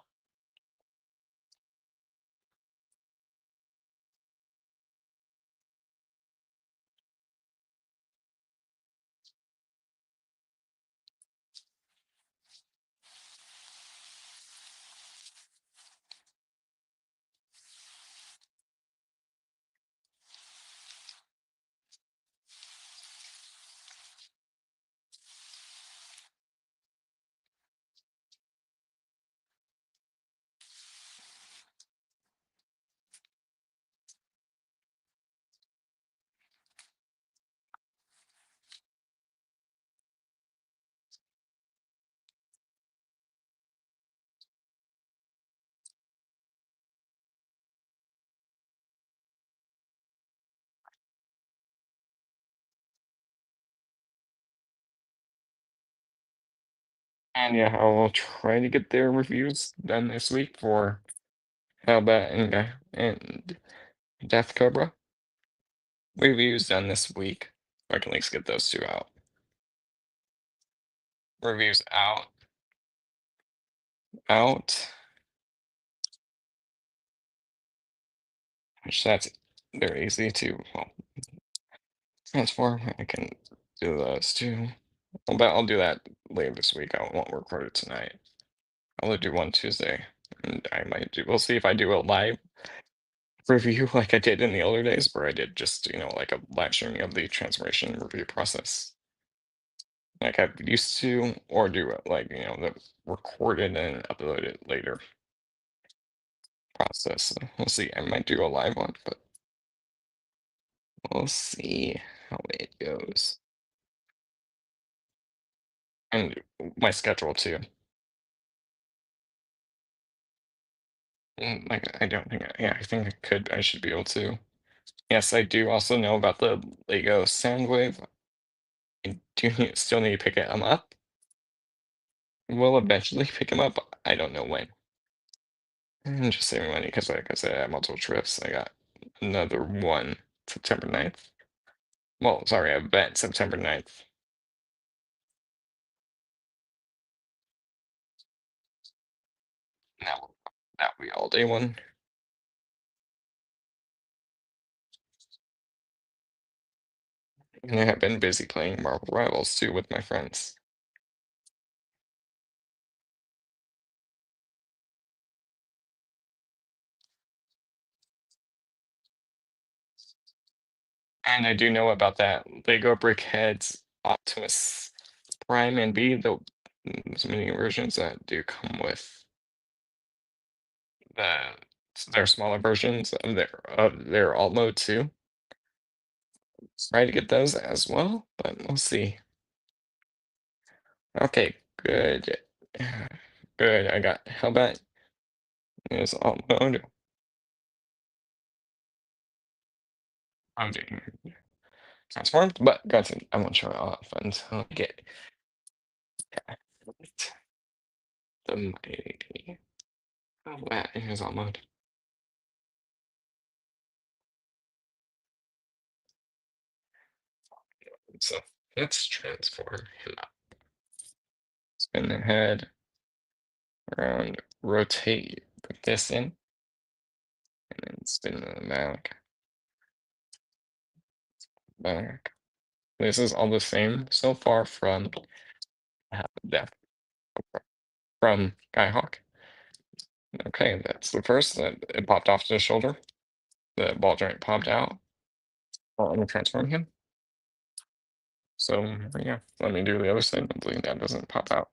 And yeah, I will try to get their reviews done this week for Hellbat and Deathcobra. Reviews done this week. I can at least get those two out. Reviews out. Which that's very easy to, well, transform. I can do those too. Well, but I'll do that later this week. I won't record it tonight. I'll only do one Tuesday, and I might do. We'll see if I do a live review like I did in the older days, where I did just like a live streaming of the transformation review process, like I used to, or do it like the recorded and uploaded later process. So we'll see. I might do a live one, but we'll see how it goes, and my schedule too. Like I don't think, yeah, I think I could. I should be able to. Yes, I do also know about the Lego Soundwave. I do still need to pick them up. We'll eventually pick them up. I don't know when. I'm just saving money because, like I said, I have multiple trips. I got another one September 9th. Well, sorry, I bet September 9th. Now that'll be all day one. And I have been busy playing Marvel Rivals too with my friends. And I do know about that Lego Brickhead's Optimus Prime and B, the mini versions that do come with the their smaller versions of their alt mode too. Try to get those as well, but we'll see. Okay, good. Good. I got Hellbat is alt mode. I'm doing transformed, but granted, I won't show it off until I get the mighty Hellbat in his alt mode. So let's transform him up. Spin the head around, rotate, put this in, and then spin the back. This is all the same so far from Death from Skyhawk. Okay, that's the first. It popped off the shoulder. The ball joint popped out. I'm gonna transform him. So yeah, let me do the other side. Hopefully that doesn't pop out.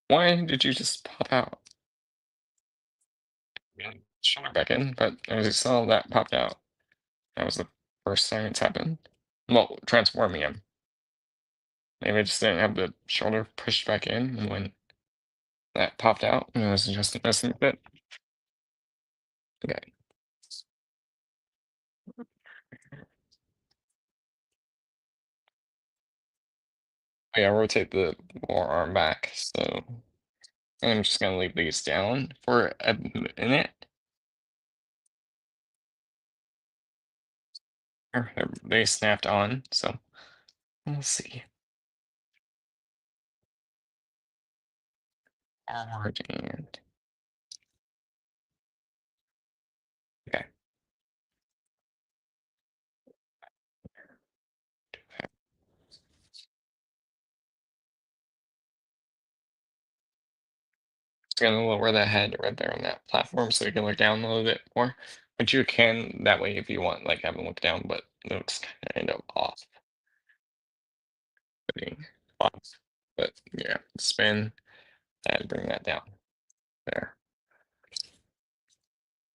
Why did you just pop out? Yeah, shoulder back in, but as you saw, that popped out. That was the first time it's happened. Well, transforming him. Maybe I just didn't have the shoulder pushed back in when that popped out, and I was just messing with it. Okay. Yeah, rotate the forearm back. So I'm just gonna leave these down for a minute. They snapped on, so we'll see. Forward and okay. Just gonna lower the head right there on that platform so you can look down a little bit more. But you can that way if you want, like have them look down, but it looks kind of off. Putting off. But yeah, spin and bring that down there.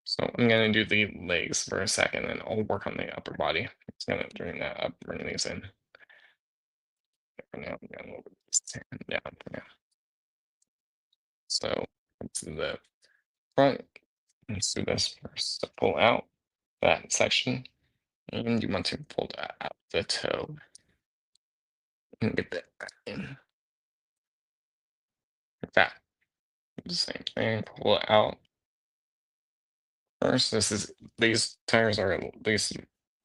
So I'm gonna do the legs for a second and I'll work on the upper body. It's gonna bring that up, bring these in. For now, I'm gonna move this down for now. So to the front, let's do this first. So pull out that section, and you want to pull that out the toe and get that back in. Like that. The same thing, pull it out. First, these tires are these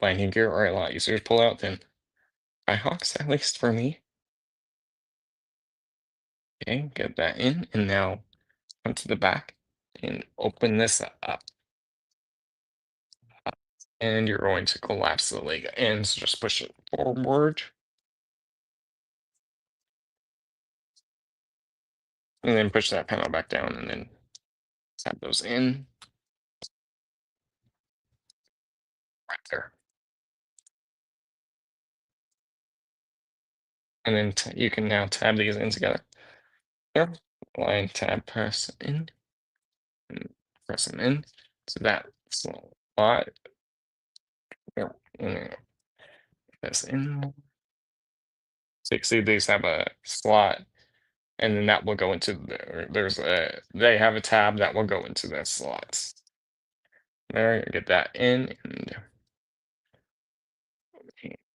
landing gear are a lot easier to pull out than Hawks, at least for me. Okay, get that in, and now come to the back and open this up. And you're going to collapse the leg in, so just push it forward. And then push that panel back down and then tap those in. Right there. And then you can now tab these in together. Here, line tab, press in, and press them in. So that slot. Here, and press in. So you can see these have a slot, and then that will go into they have a tab that will go into the slots. There, get that in, and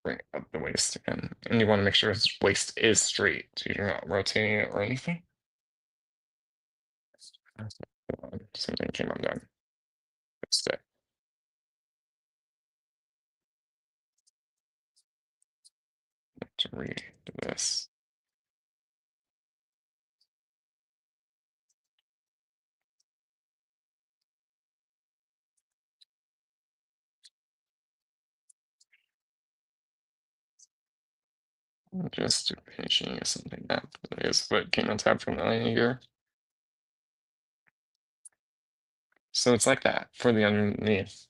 bring up the waist again. And you want to make sure its waist is straight, so you're not rotating it or anything. Something came undone. Fixed it. To read this. Just finishing something up. Is what came on top from the landing gear. So it's like that for the underneath.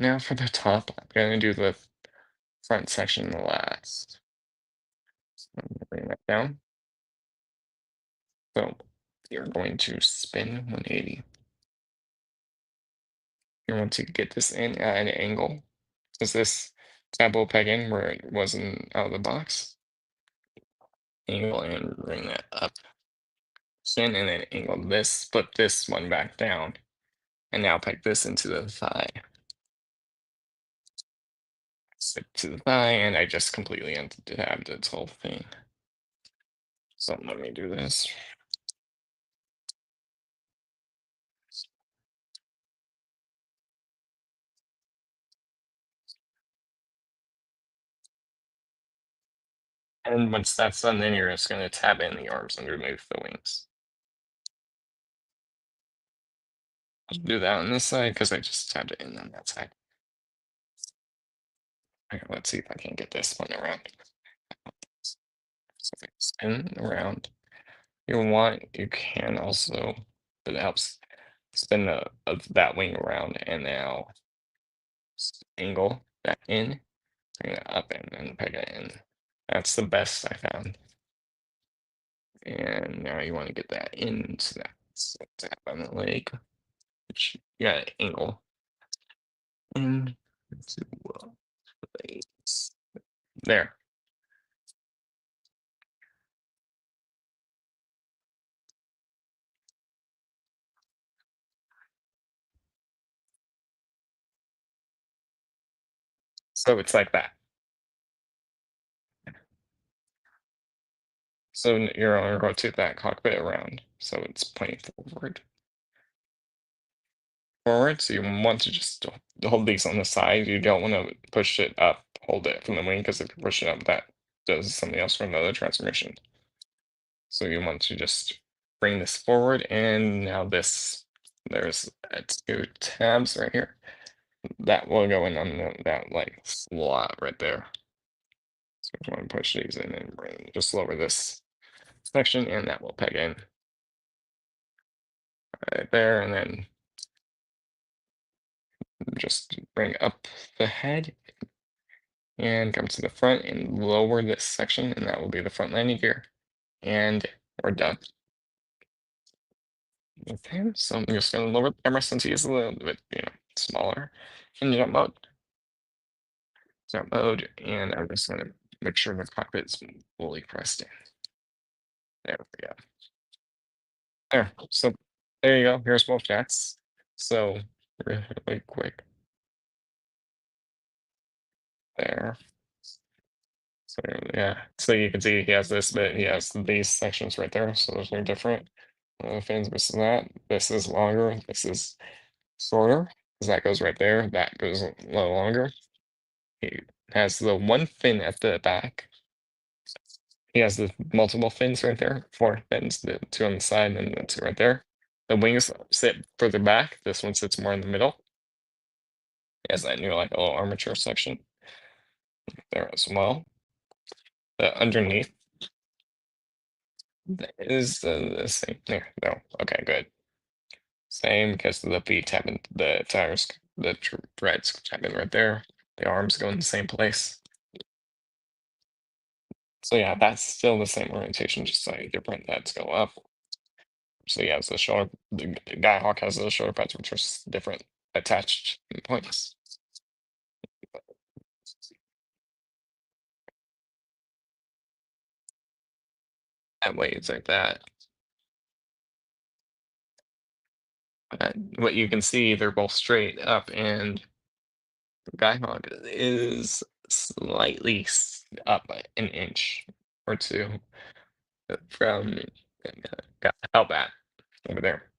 Now for the top, I'm gonna do the front section last. So I'm gonna bring that down. So you're going to spin 180. You want to get this in at an angle. Does this tab will peg in where it wasn't out of the box? Angle and bring that up. Spin and then angle this, flip this one back down. And now peg this into the thigh. Stick to the thigh, and I just completely untabbed its whole thing. So let me do this. And once that's done, then you're just going to tab in the arms underneath the wings. I'll do that on this side because I just tabbed it in on that side. Okay, let's see if I can get this one around. So if I spin around, you can also, but it helps spin that wing around and now angle that in, bring it up and then peg it in. That's the best I found. And now you want to get that into that. So tap on the leg, which you got to angle. And to place. There. So it's like that. So you're going to rotate that cockpit around. So it's pointing forward. So you want to just hold these on the side. You don't want to push it up, hold it from the wing, because if you push it up, that does something else for another transformation. So you want to just bring this forward, and now there's two tabs right here. That will go in on that like slot right there. So you want to push these in and just lower this section, and that will peg in right there, and then just bring up the head and come to the front and lower this section, and that will be the front landing gear. And we're done. Okay, so I'm just gonna lower the camera since he is a little bit, smaller. In jump mode, and I'm just gonna make sure the cockpit is fully pressed in. There we go. There. So there you go. Here's both jets. So really quick there. So yeah. So you can see he has this bit. He has these sections right there. So those are different. Fins versus that. This is longer. This is shorter. Because that goes right there. That goes a little longer. He has the one fin at the back. He has the multiple fins right there, four fins, the two on the side and the two right there. The wings sit further back. This one sits more in the middle. He has that new like a little armature section there as well. The underneath is the same. There, no, okay, good. Same because the feet tap in the tires, the threads tap in right there. The arms go in the same place. So yeah, that's still the same orientation, just slightly different. That's go up. So yeah, so the guy hawk has those shoulder pads, which are different attached points. That way, it's like that. What you can see, they're both straight up, and the guy hawk is slightly up an inch or two from Hellbat over there.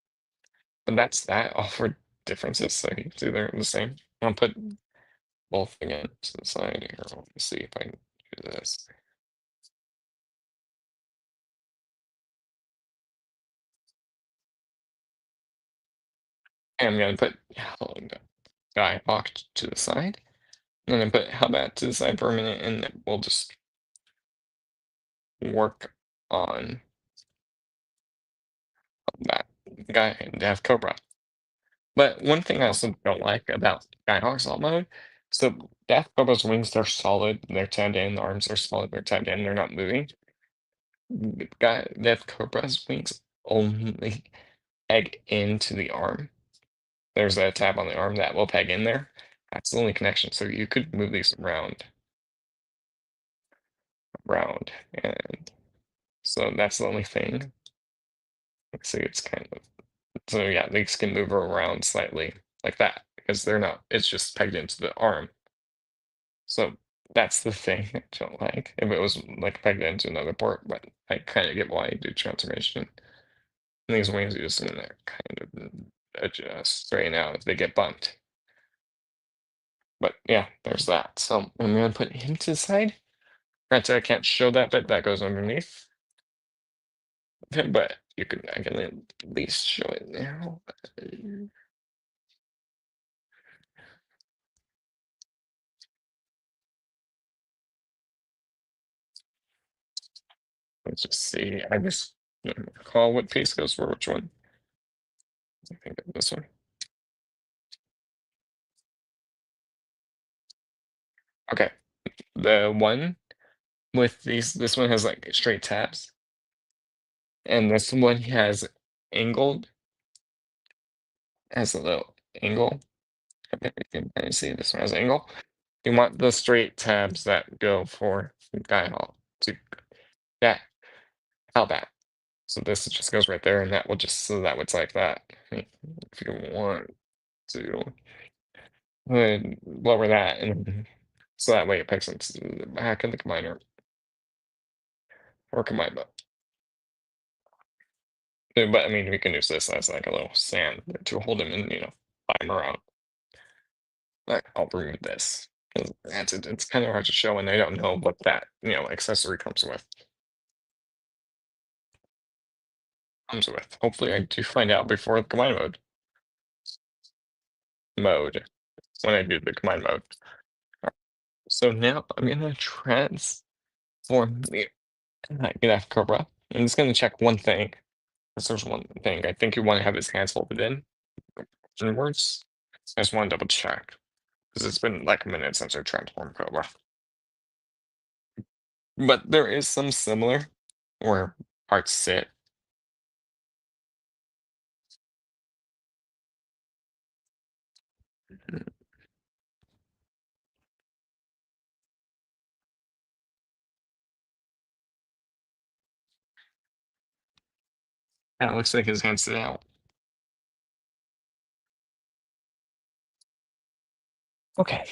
But that's that. All for differences. So you can see they're the same. I'll put both again to the side here. Let me see if I can do this. And I'm gonna put guy hawk to the side. I'm gonna put Hellbat to the side for a minute, and then we'll just work on that guy and Deathcobra. But one thing I also don't like about Skyhawk's alt mode, so Deathcobra's wings, they're solid, they're tabbed in, the arms are solid, they're tabbed in, they're not moving. Deathcobra's wings only peg into the arm. There's a tab on the arm that will peg in there. That's the only connection. So you could move these around, and so that's the only thing. Let's see, it's kind of so yeah, these can move around slightly like that because they're not. It's just pegged into the arm. So that's the thing I don't like. If it was like pegged into another port, but I kind of get why you do transformation. And these wings are just in there, kind of adjust, straighten out if they get bumped. But yeah, there's that. So I'm gonna put him to the side. Granted, I can't show that bit that goes underneath him, but I can at least show it now. Let's just see. I just don't recall what piece goes for which one. I think this one. Okay, the one with this one has like straight tabs, and this one has angled, has a little angle. I think you can kind of see this one has angle. You want the straight tabs that go for guy hall to that Hellbat. So this just goes right there, and that will just so that it's like that. If you want to lower that, and so that way it picks into the back of the combiner or combine mode. But I mean, we can use this as like a little sand to hold him and fly him around. But I'll remove this. 'Cause it's kind of hard to show when they don't know what that accessory comes with. Hopefully, I do find out before the combine mode when I do the combine mode. So now I'm gonna transform the Cobra. I'm just gonna check one thing. 'Cause there's one thing. I think you want to have his hands folded inwards. I just want to double check because it's been like a minute since I transformed Cobra. But there is some similar where parts sit. And it looks like his hands sit out. Okay,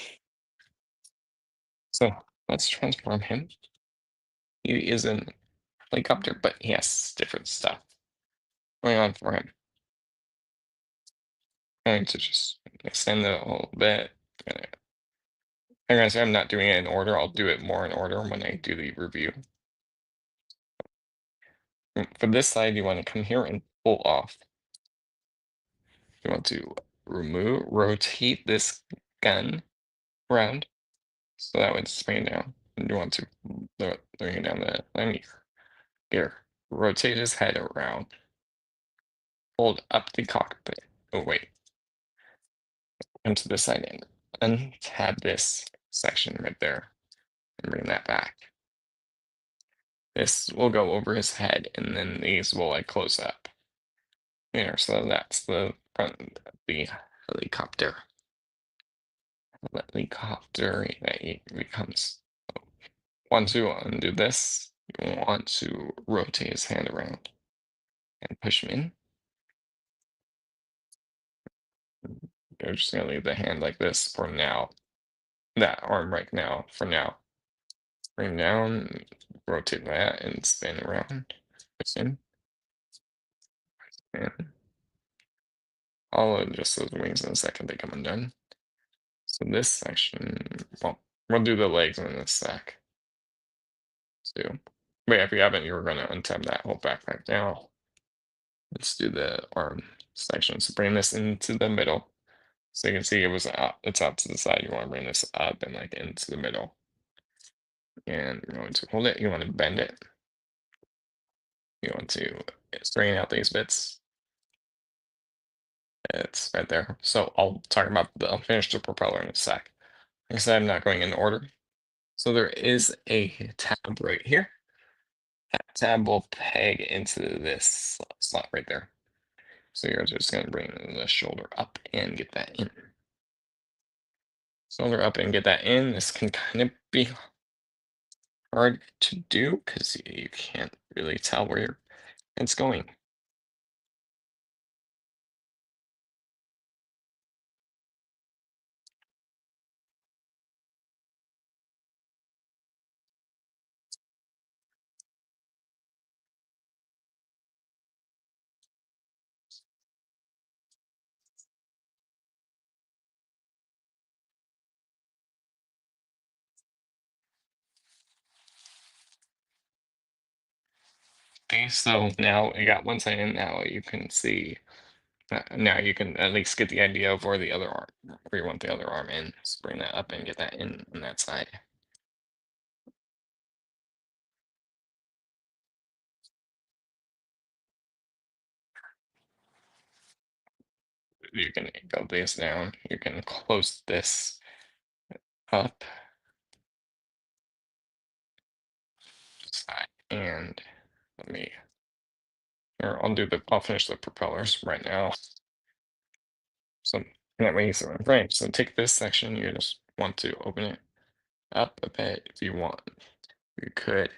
so let's transform him. He is an helicopter, but he has different stuff going on for him. I'm going to just extend it a little bit. I'm gonna say I'm not doing it in order. I'll do it more in order when I do the review. For this side, you want to come here and pull off. You want to rotate this gun around so that way it's spinning down. And you want to bring it down the line here. Rotate his head around. Hold up the cockpit. Oh wait. Come to this side and untab this section right there and bring that back. This will go over his head and then these will like close up. Here, so that's the front of the helicopter. Helicopter it becomes. Once you undo this, you want to rotate his hand around and push him in. You're just gonna leave the hand like this for now. That arm right now for now. Bring down, rotate that, and spin around. Push in. And I'll adjust those wings in a second. They come undone. So this section, well, we'll do the legs in a sec. Too. But yeah, if you haven't, you're gonna untab that whole backpack now. Let's do the arm section. So bring this into the middle. So you can see it's out to the side. You want to bring this up and like into the middle. And you're going to hold it. You want to bend it. You want to straighten out these bits. It's right there. So I'll finish the propeller in a sec. Like I said, I'm not going in order. So there is a tab right here. That tab will peg into this slot right there. So you're just going to bring the shoulder up and get that in. Shoulder up and get that in. This can kind of be hard to do because you can't really tell where it's going. Okay, so now you got one side in. Now you can see. Now you can at least get the idea of where the other arm, where you want the other arm in. So bring that up and get that in on that side. You can go this down. You can close this up side, and let me. Or I'll finish the propellers right now. So that way it's in frame. So take this section. You just want to open it up a bit if you want. You could.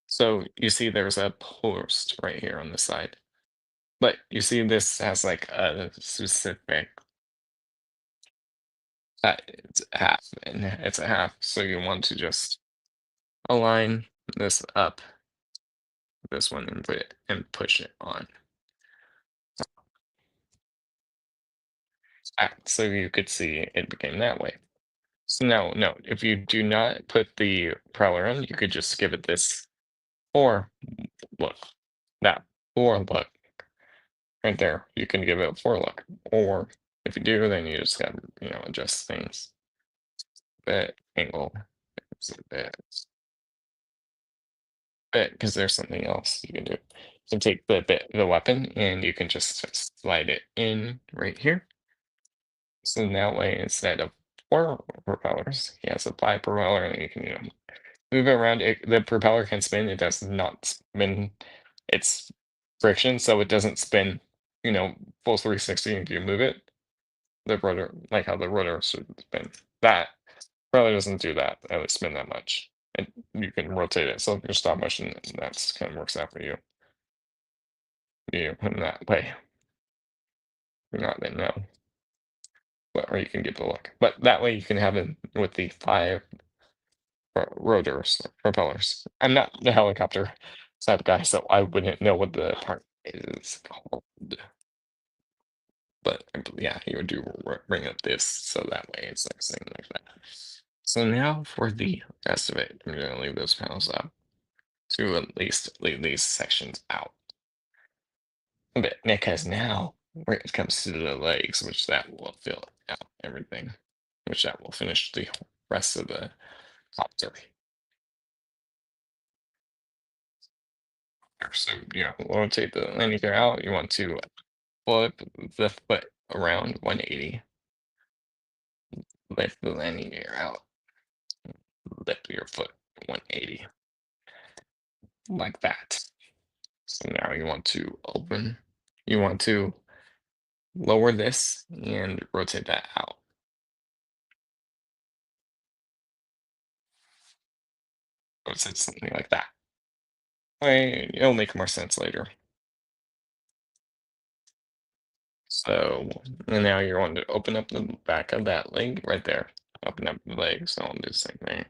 So you see there's a post right here on the side. But you see this has like a specific it's a half and it's a half. So you want to just align this up, this one, and put it and push it on. So you could see it became that way. So now, no, if you do not put the propeller in, you could just give it this or look. That or look right there. You can give it a four look. Or if you do, then you just got adjust things. Bit angle. It's a bit because there's something else you can do. You can take the weapon and you can just slide it in right here. So that way, instead of four propellers, he has a five propeller, and you can move it around. The propeller can spin. It does not spin. It's friction, so it doesn't spin. Full 360 if you move it. The rotor, like how the rotor should spin. That probably doesn't do that. It would spin that much. And you can rotate it. So if you're stop motion, that's kind of works out for you. In that way. If not, then no. But, or you can get the look. But that way you can have it with the five rotors, propellers. I'm not the helicopter type guy, so I wouldn't know what the part is called. But yeah, you would bring up this so that way it's like something like that. So now for the rest of it, I'm gonna leave those panels up to at least leave these sections out a bit because now when it comes to the legs, which that will fill out everything, which that will finish the rest of the copter. So rotate the landing gear out. You want to flip the foot around 180. Lift the landing gear out. Lift your foot 180. Like that. So now you want to open. You want to lower this and rotate that out. Rotate something like that. It'll make more sense later. So, and now you want to open up the back of that leg right there. Open up the leg, so I'll do the same thing.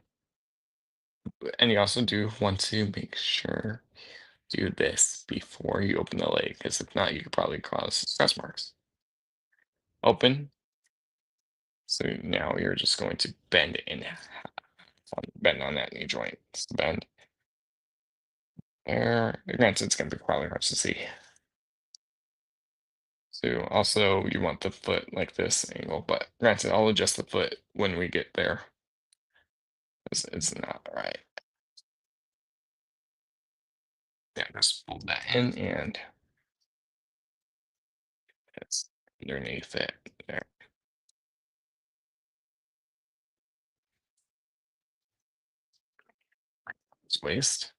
And you also do want to make sure do this before you open the leg, because if not, you could probably cause stress marks. Open. So now you're just going to bend in half. Bend on that knee joint. Bend. There. Granted, it's going to be probably hard to see. So also, you want the foot like this angle, but granted, I'll adjust the foot when we get there. It's not right. Yeah, just fold that in and It's underneath it. There. It's waist.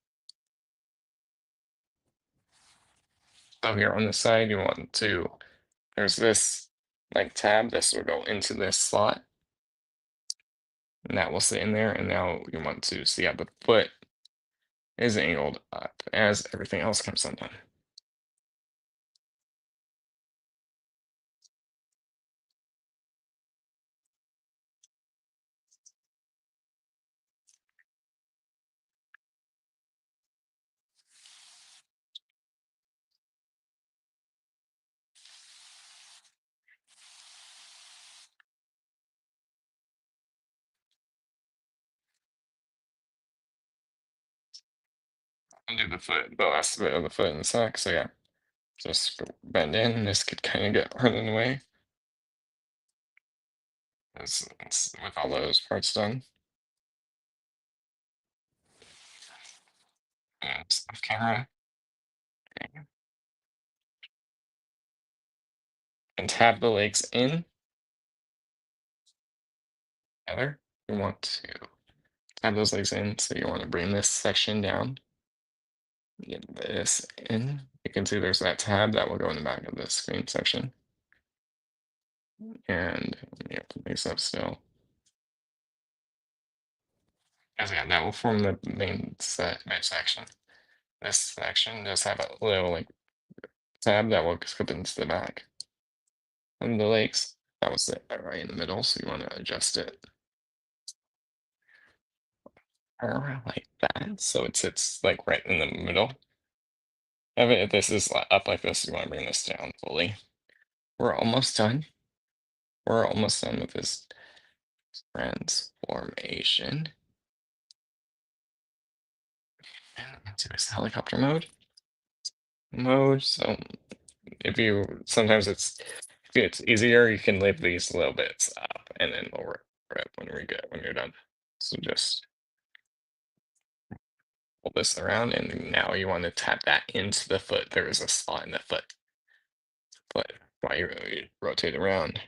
So here on the side, you want to, there's this like tab. This will go into this slot, and that will sit in there. And now you want to see how the foot is angled up as everything else comes undone. Undo the foot, the last bit of the foot in the sock. So yeah, just bend in. This could kind of get hurt in the way. It's with all those parts done. And off camera. And tab the legs in together. You want to tab those legs in, so you want to bring this section down. Get this in. You can see there's that tab that will go in the back of the screen section. And you have to mix up still. As again, that will form the main section. This section does have a little like tab that will clip into the back of the legs. That was it right in the middle, so you want to adjust it like that, so it sits like right in the middle of it. If this is up like this, you want to bring this down fully. We're almost done. We're almost done with this transformation. And into this helicopter mode. So if you sometimes if it's easier, you can leave these little bits up and then lower it when you're done. So just pull this around, and now you want to tap that into the foot. There is a slot in the foot. But while you rotate around,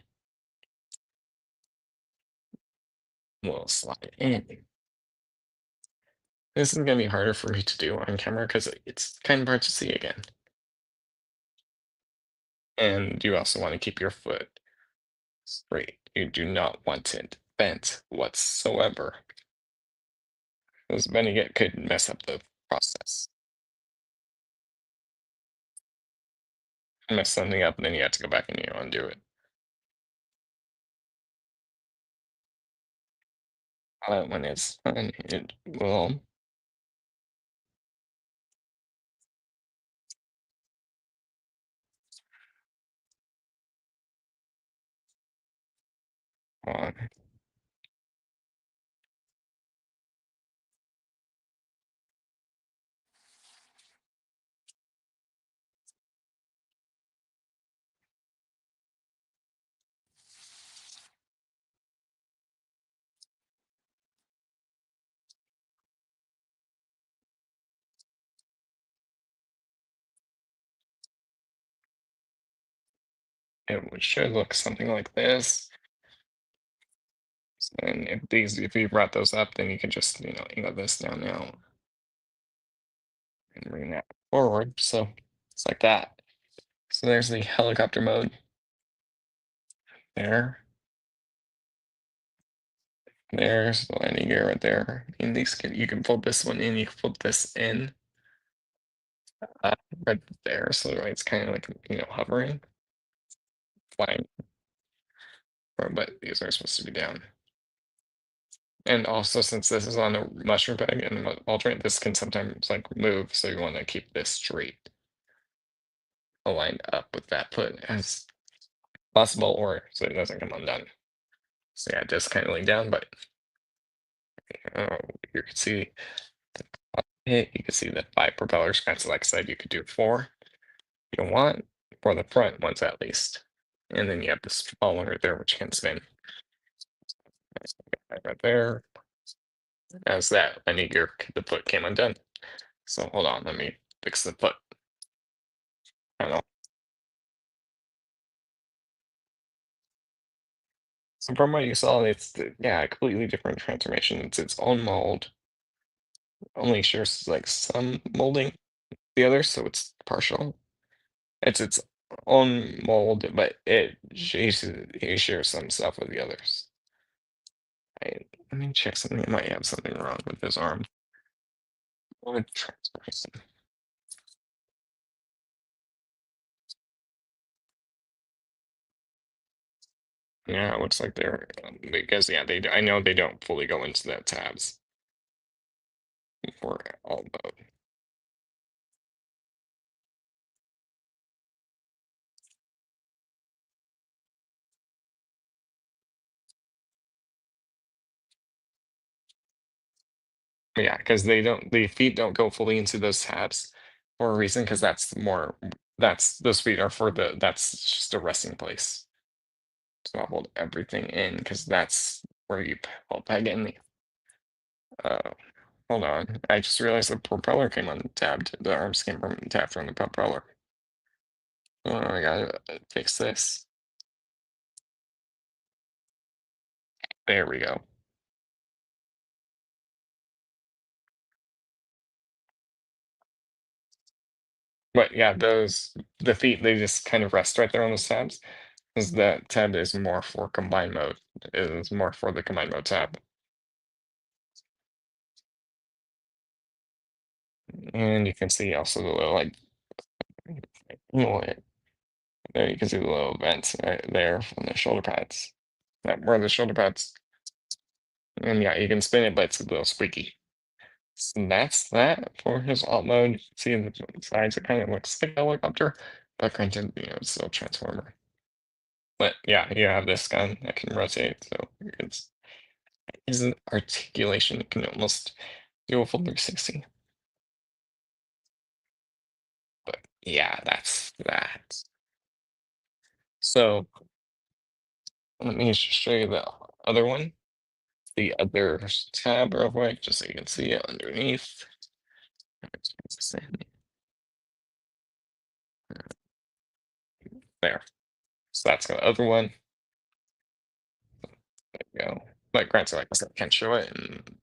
we'll slide it in. This is going to be harder for me to do on camera because it's kind of hard to see again. And you also want to keep your foot straight. You do not want it bent whatsoever. Because bending it could mess up the process. Mess something up, and then you have to go back and you undo it. When it's done, it will on. Should look something like this. And if you brought those up, then you can just angle this down now and bring that forward. So it's like that. So there's the helicopter mode there. There's the landing gear right there. And you can fold this one in, you can fold this in right there. So it's kind of like hovering, flying. But these are supposed to be down. And also, since this is on a mushroom peg and alternate, this can sometimes like move, so you want to keep this straight, aligned up with that put as possible, or so it doesn't come undone. So yeah, just kind of lay down, but you can see you can see the 5 propellers. Kind of like I said, you could do 4 if you want, for the front ones at least. And then you have this small one right there, which can spin. Right there. As that, I need the foot came undone. So hold on, let me fix the foot. I don't know. So from what you saw, yeah, a completely different transformation. It's its own mold, only shares like some molding the others, so it's partial. It's its own mold, but he shares some stuff with the others. Let me check something. I might have something wrong with his arm. What transformation? Yeah, it looks like they're because yeah, I know they don't fully go into the tabs for all mode. Yeah, because the feet don't go fully into those tabs for a reason, because that's those feet are for that's just a resting place. So I'll hold everything in because that's where you peg in the hold on. I just realized the propeller came untabbed. The arms came from tapped from the propeller. Oh, I gotta fix this. There we go. But yeah, the feet they just kind of rest right there on those tabs. Because that tab is more for combine mode. It is more for the combine mode tab. And you can see also the little like there you can see the little vents right there from the shoulder pads. That where the shoulder pads. And yeah, you can spin it, but it's a little squeaky. So that's that for his alt mode. See in the sides, it kind of looks like a helicopter, but granted, it's still a transformer. But yeah, you have this gun that can rotate, so it's his articulation can almost do a full 360. But yeah, that's that. So let me just show you the other one, the other tab real quick, just so you can see it underneath. There. So that's the other one. There you go. But granted, like I said, I can't show it. And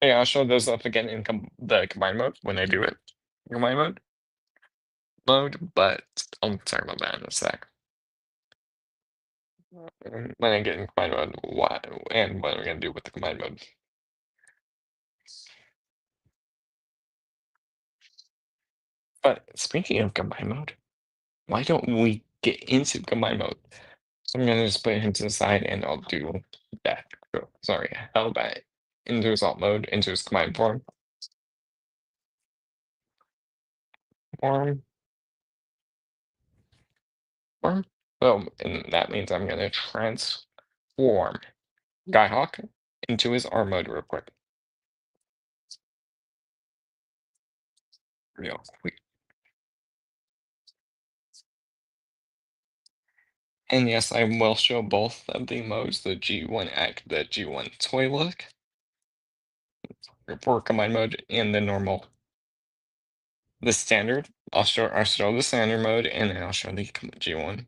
yeah, I'll show those up again in the combine mode when I do it. Combine mode, but I'll talk about that in a sec. When I get in combine mode, what and what we're gonna do with the combine mode. But speaking of combine mode, why don't we get into combine mode? So I'm gonna just put him to the side and I'll do that. Sorry, Hellbat into his alt mode, into his combine form, form. So, and that means I'm gonna transform Skyhawk into his arm mode real quick. Real quick. And yes, I will show both of the modes, the G1 Act, the G1 Toy Look, for combine mode, and the normal, the standard. I'll show the standard mode, and then I'll show the G1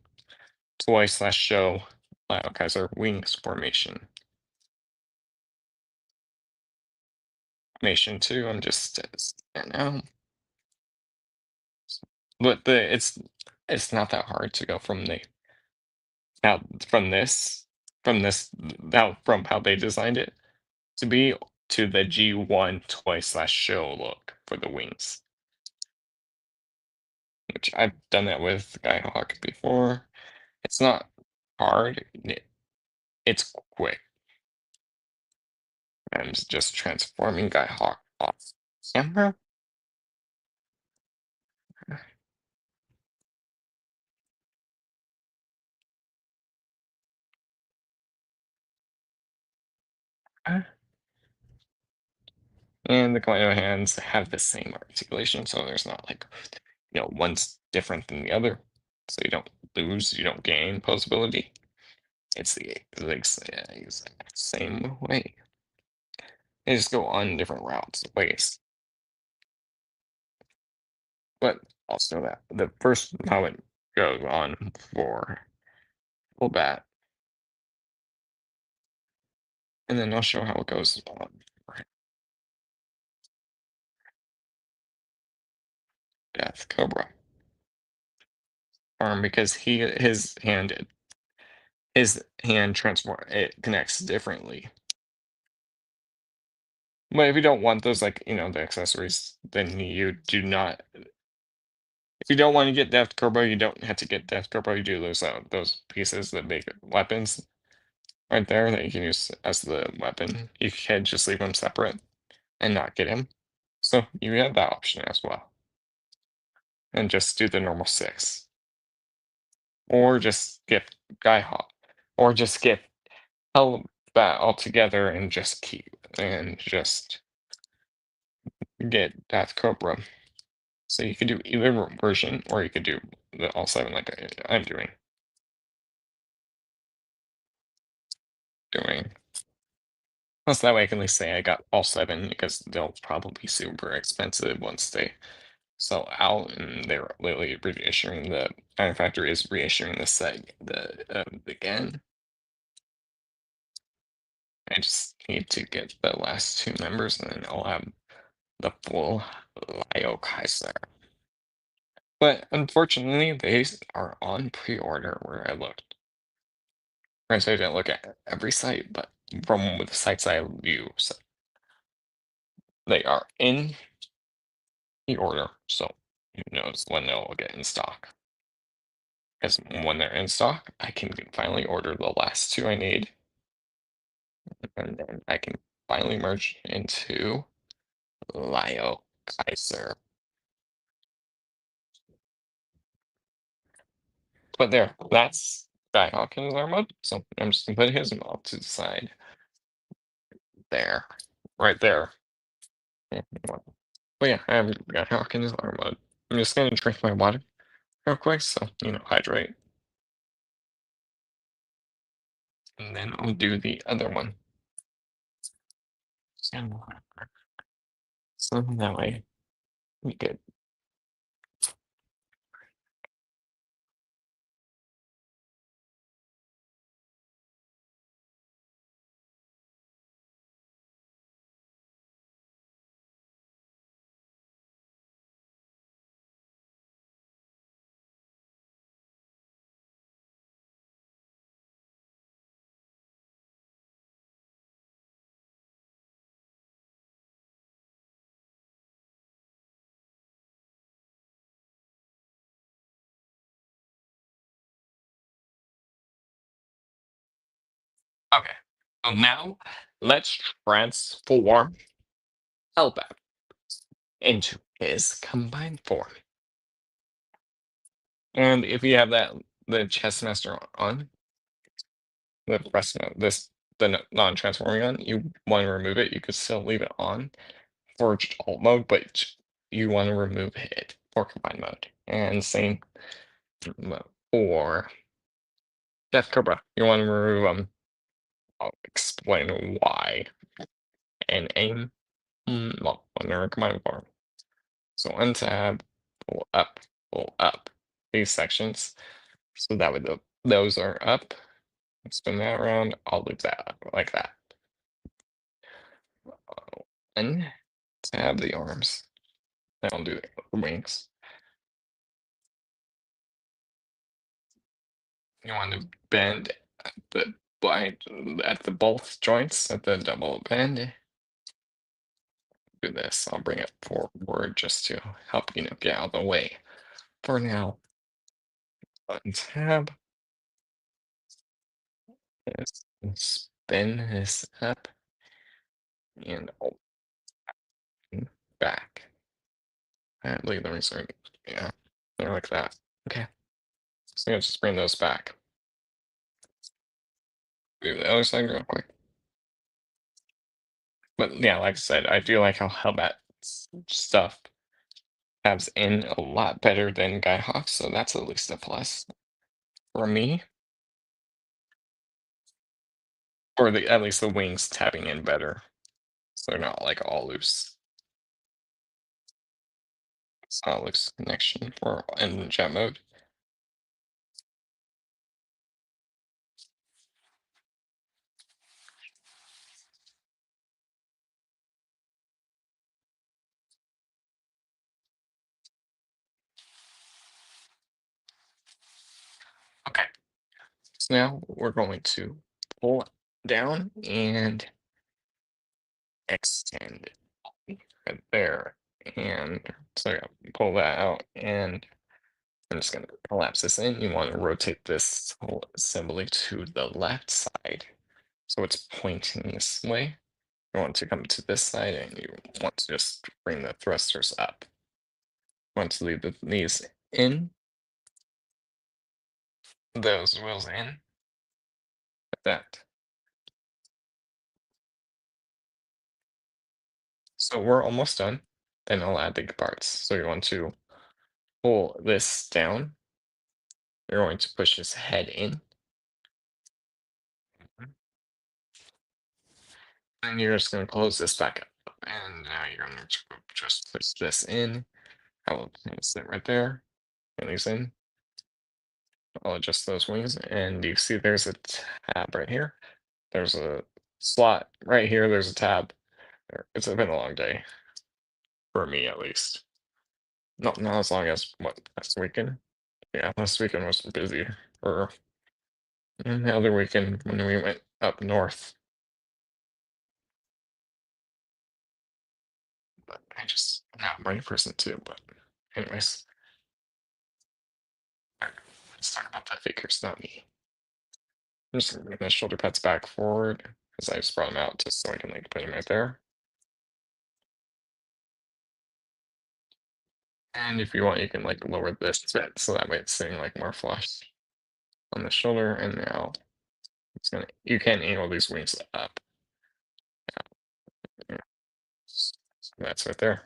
Toy slash show Kaiser Wings formation. Formation 2, I'm just now. But it's not that hard to go from the now from how they designed it to be to the G1 toy slash show look for the wings, which I've done that with Skyhawk before. It's not hard. It's quick. I'm just transforming Skyhawk off camera. And the commando hands have the same articulation, so there's not like, one's different than the other. So you don't lose, you don't gain posability. It's the exact same way. They just go on different routes, ways. But also that the first how it goes on for full bat, and then I'll show how it goes on for Death Cobra. Because his hand transform it connects differently. But if you don't want those, like, the accessories, then you do not. If you don't want to get Death Cobra, you don't have to get Death Cobra. You do those pieces that make weapons right there that you can use as the weapon. You can just leave them separate and not get him. So you have that option as well. And just do the normal 6. Or just skip Skyhawk. Or just skip Hellbat altogether and just get Death Cobra. So you could do either version, or you could do the all 7 like I'm doing. Plus that way I can at least say I got all 7, because they'll probably be super expensive once they sell out, and they're literally reissuing the manufacturer is reissuing the set again. I just need to get the last 2 members, and then I'll have the full Lio Kaiser. But unfortunately, they are on pre-order where I looked. Granted, I didn't look at every site, but from the sites I use, they are in the order. So who knows when they'll get in stock. Because when they're in stock, I can finally order the last 2 I need. And then I can finally merge into Lio Kaiser. But there, that's Skyhawk in his armor mode. So I'm just gonna put his off to the side. There. Right there. But yeah, I have Skyhawk in his armor mode. I'm just gonna drink my water real quick, so hydrate. And then I'll do the other one. So that way we good. Okay. So now let's transform Hellbat into his combined form. And if you have the chess master on, the rest of the non-transforming on, you want to remove it. You could still leave it on for alt mode, but you want to remove it for combined mode. And same for Death Cobra. You want to remove them. I'll explain why. And aim. Well, when they're in combined form. So untab, pull up these sections. So that way those are up. Spin that around. I'll leave that up like that. And tab the arms. Then I'll do the wings. You want to bend at the both joints at the double bend. Do this. I'll bring it forward just to help get out of the way. For now, untab this and spin this up and back. And leave them insert. Yeah, they're like that. Okay. So let's just bring those back. Do the other side real quick. But yeah, like I said, I do like how Hellbat stuff tabs in a lot better than Skyhawk, so that's at least a plus for me. Or the at least the wings tapping in better, so they're not like all loose. It's not a loose connection for in jet mode. Okay, so now we're going to pull down and extend right there. And so yeah, pull that out, and I'm just gonna collapse this in. You want to rotate this whole assembly to the left side. So it's pointing this way. You want to come to this side and you want to just bring the thrusters up. You want to leave the knees in, those wheels in, like that. So we're almost done. Then I'll add the parts. So you want to pull this down. You're going to push his head in. And you're just going to close this back up. And now you're going to just push this in. I will sit right there. And these in. I'll adjust those wings. And you see there's a tab right here. There's a slot right here. There's a tab. It's been a long day. For me, at least. Not as long as what last weekend. Yeah, last weekend was busy. Or the other weekend when we went up north. But I just not ready for it too. But anyways, alright, let's talk about the figures, not me. I'm just gonna bring the shoulder pads back forward because I just brought them out just so I can like put them right there. And if you want, you can like lower this bit so that way it's sitting like more flush on the shoulder. And now it's gonna you can angle these wings up. Yeah, so that's right there.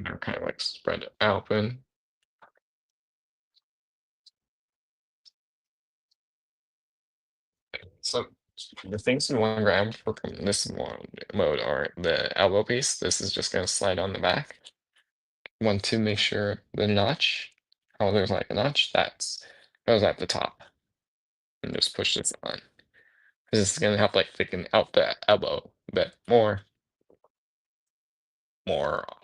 They're kind of like spread open. So the things you want to grab for from this mode are the elbow piece. This is just going to slide on the back. Want to make sure the notch, oh, there's like a notch, that's goes at the top. And just push this on. This is going to help like thicken out the elbow a bit more.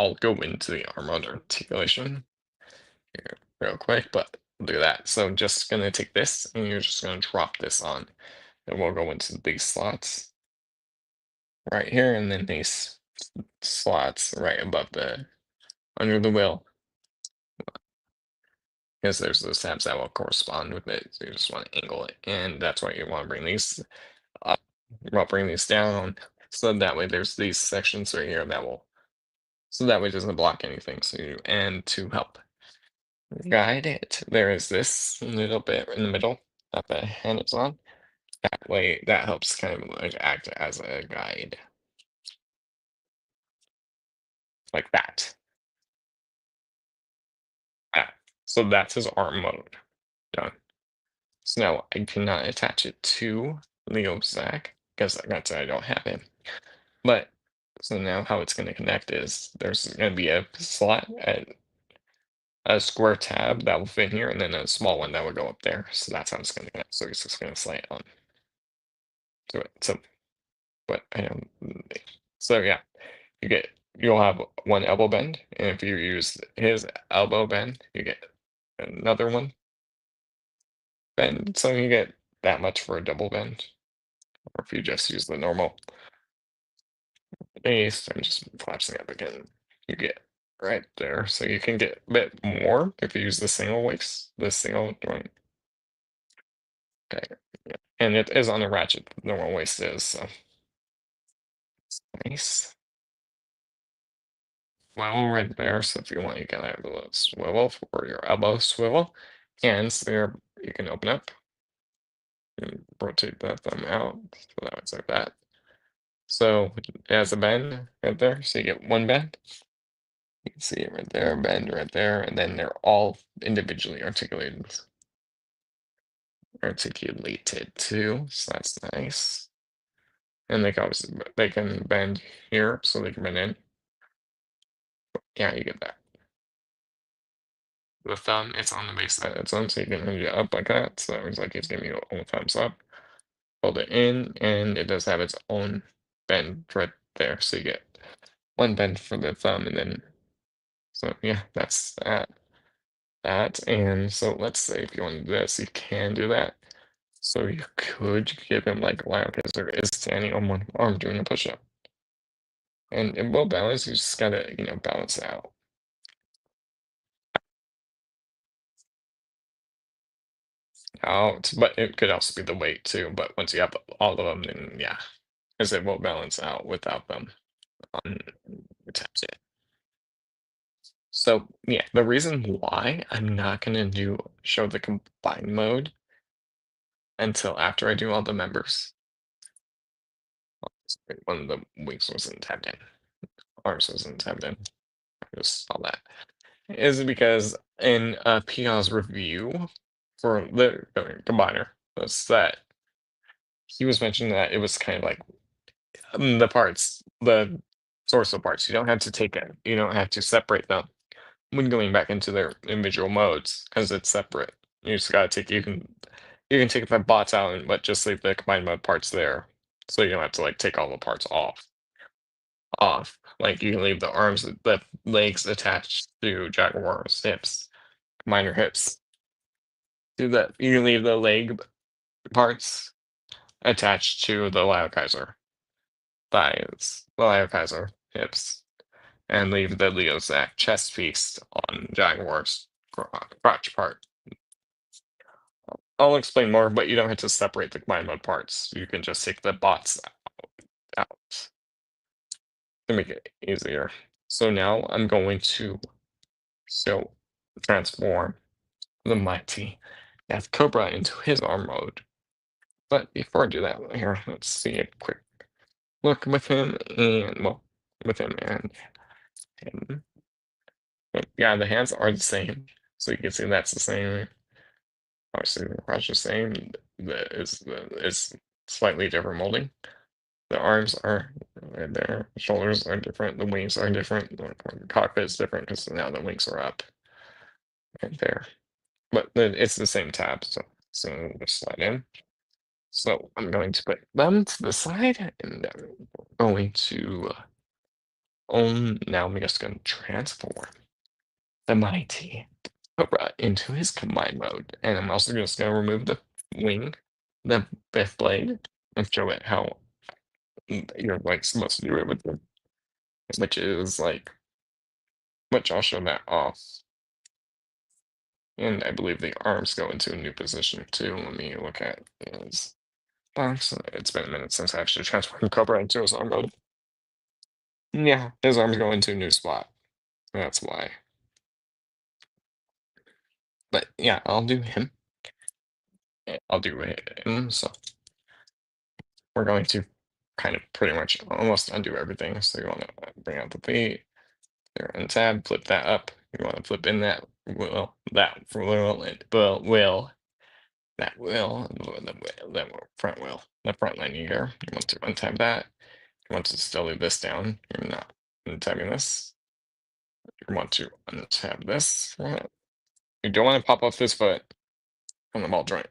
I'll go into the arm articulation here real quick, but I'll do that. So just going to take this and you're just going to drop this on. And we'll go into these slots right here, and then these slots right above the under the wheel, because there's those tabs that will correspond with it. So you just want to angle it, and that's why you want to bring these up. You want to bring these down, so that way there's these sections right here that will, so that way it doesn't block anything. So you, and to help guide it, there is this little bit in the middle that the hand is on. That way, that helps kind of like act as a guide, like that. Ah, so that's his arm mode. Done. So now I cannot attach it to Leo Zach because that's I don't have him. But so now how it's going to connect is there's going to be a slot at a square tab that will fit here, and then a small one that would go up there. So that's how it's going to connect. So it's just going to slide on to it. So, but I don't. So yeah, you'll have one elbow bend, and if you use his elbow bend, you get another one bend. So you get that much for a double bend. Or if you just use the normal base, I'm just collapsing up again. You get right there. So you can get a bit more if you use the single waist, the single joint. Okay. Yeah. And it is on a ratchet, the normal waist is, so nice. Well, right there. So if you want, you can have a little swivel for your elbow swivel. And so your you can open up and rotate that thumb out. So that was like that. So it has a bend right there. So you get one bend. You can see it right there, bend right there, and then they're all individually articulated too. So that's nice. And they can obviously they can bend here, so they can bend in. Yeah, you get that. The thumb, it's on the base side of its own, so you can move it up like that. So it's like it's giving you a thumbs up. Hold it in, and it does have its own bend right there. So you get one bend for the thumb, and then so yeah, that's that. And so let's say if you want to do this, you can do that. So you could give him like a line because there is standing on one arm doing a push-up. And it will balance, you just gotta, balance it out. But it could also be the weight too. But once you have all of them, then yeah, because it will balance out without them on the taps. Yeah. So yeah, the reason why I'm not gonna show the combined mode until after I do all the members. One of the wings wasn't tapped in, arms wasn't tapped in. I just saw that. Is because in Pion's review for the combiner was that he was mentioning that it was kind of like the parts, the source of parts. You don't have to take it. You don't have to separate them when going back into their individual modes because it's separate. You just gotta take. You can take the bots out, but just leave the combined mode parts there, so you don't have to like take all the parts off. Like you can leave the arms, the legs attached to Jaguar's hips, minor hips. Do that. You can leave the leg parts attached to the Liokaiser thighs, the Liokaiser hips, and leave the Leozac chest piece on Jaguar's crotch part. I'll explain more, but you don't have to separate the combined mode parts. You can just take the bots out to make it easier. So now I'm going to show transform the mighty Deathcobra into his arm mode. But before I do that, here, let's see a quick look with him and, well, with him and him. But yeah, the hands are the same. So you can see that's the same. Obviously, the crotch the same. It's slightly different molding. The arms are right there. The shoulders are different. The wings are different. The cockpit is different because now the wings are up right there. But it's the same tab. So we'll just slide in. So I'm going to put them to the side, and I'm going to now I'm just going to transform the mighty Cobra into his combined mode, and I'm also just going to remove the wing, the fifth blade, and show it how you're like supposed to do it with the, which is like, which I'll show that off. And I believe the arms go into a new position too. Let me look at his box. It's been a minute since I actually transformed Cobra into his arm mode. Yeah, his arms go into a new spot. That's why. But yeah, I'll do him. I'll do him. So we're going to kind of pretty much almost undo everything. So you want to bring out the feet, there and tab, flip that up. You want to flip in that will, that will, it will, that will, that front will, the front line here. You want to untab that. You want to still leave this down. You're not untabbing this. You want to untab this. You don't want to pop off this foot on the ball joint.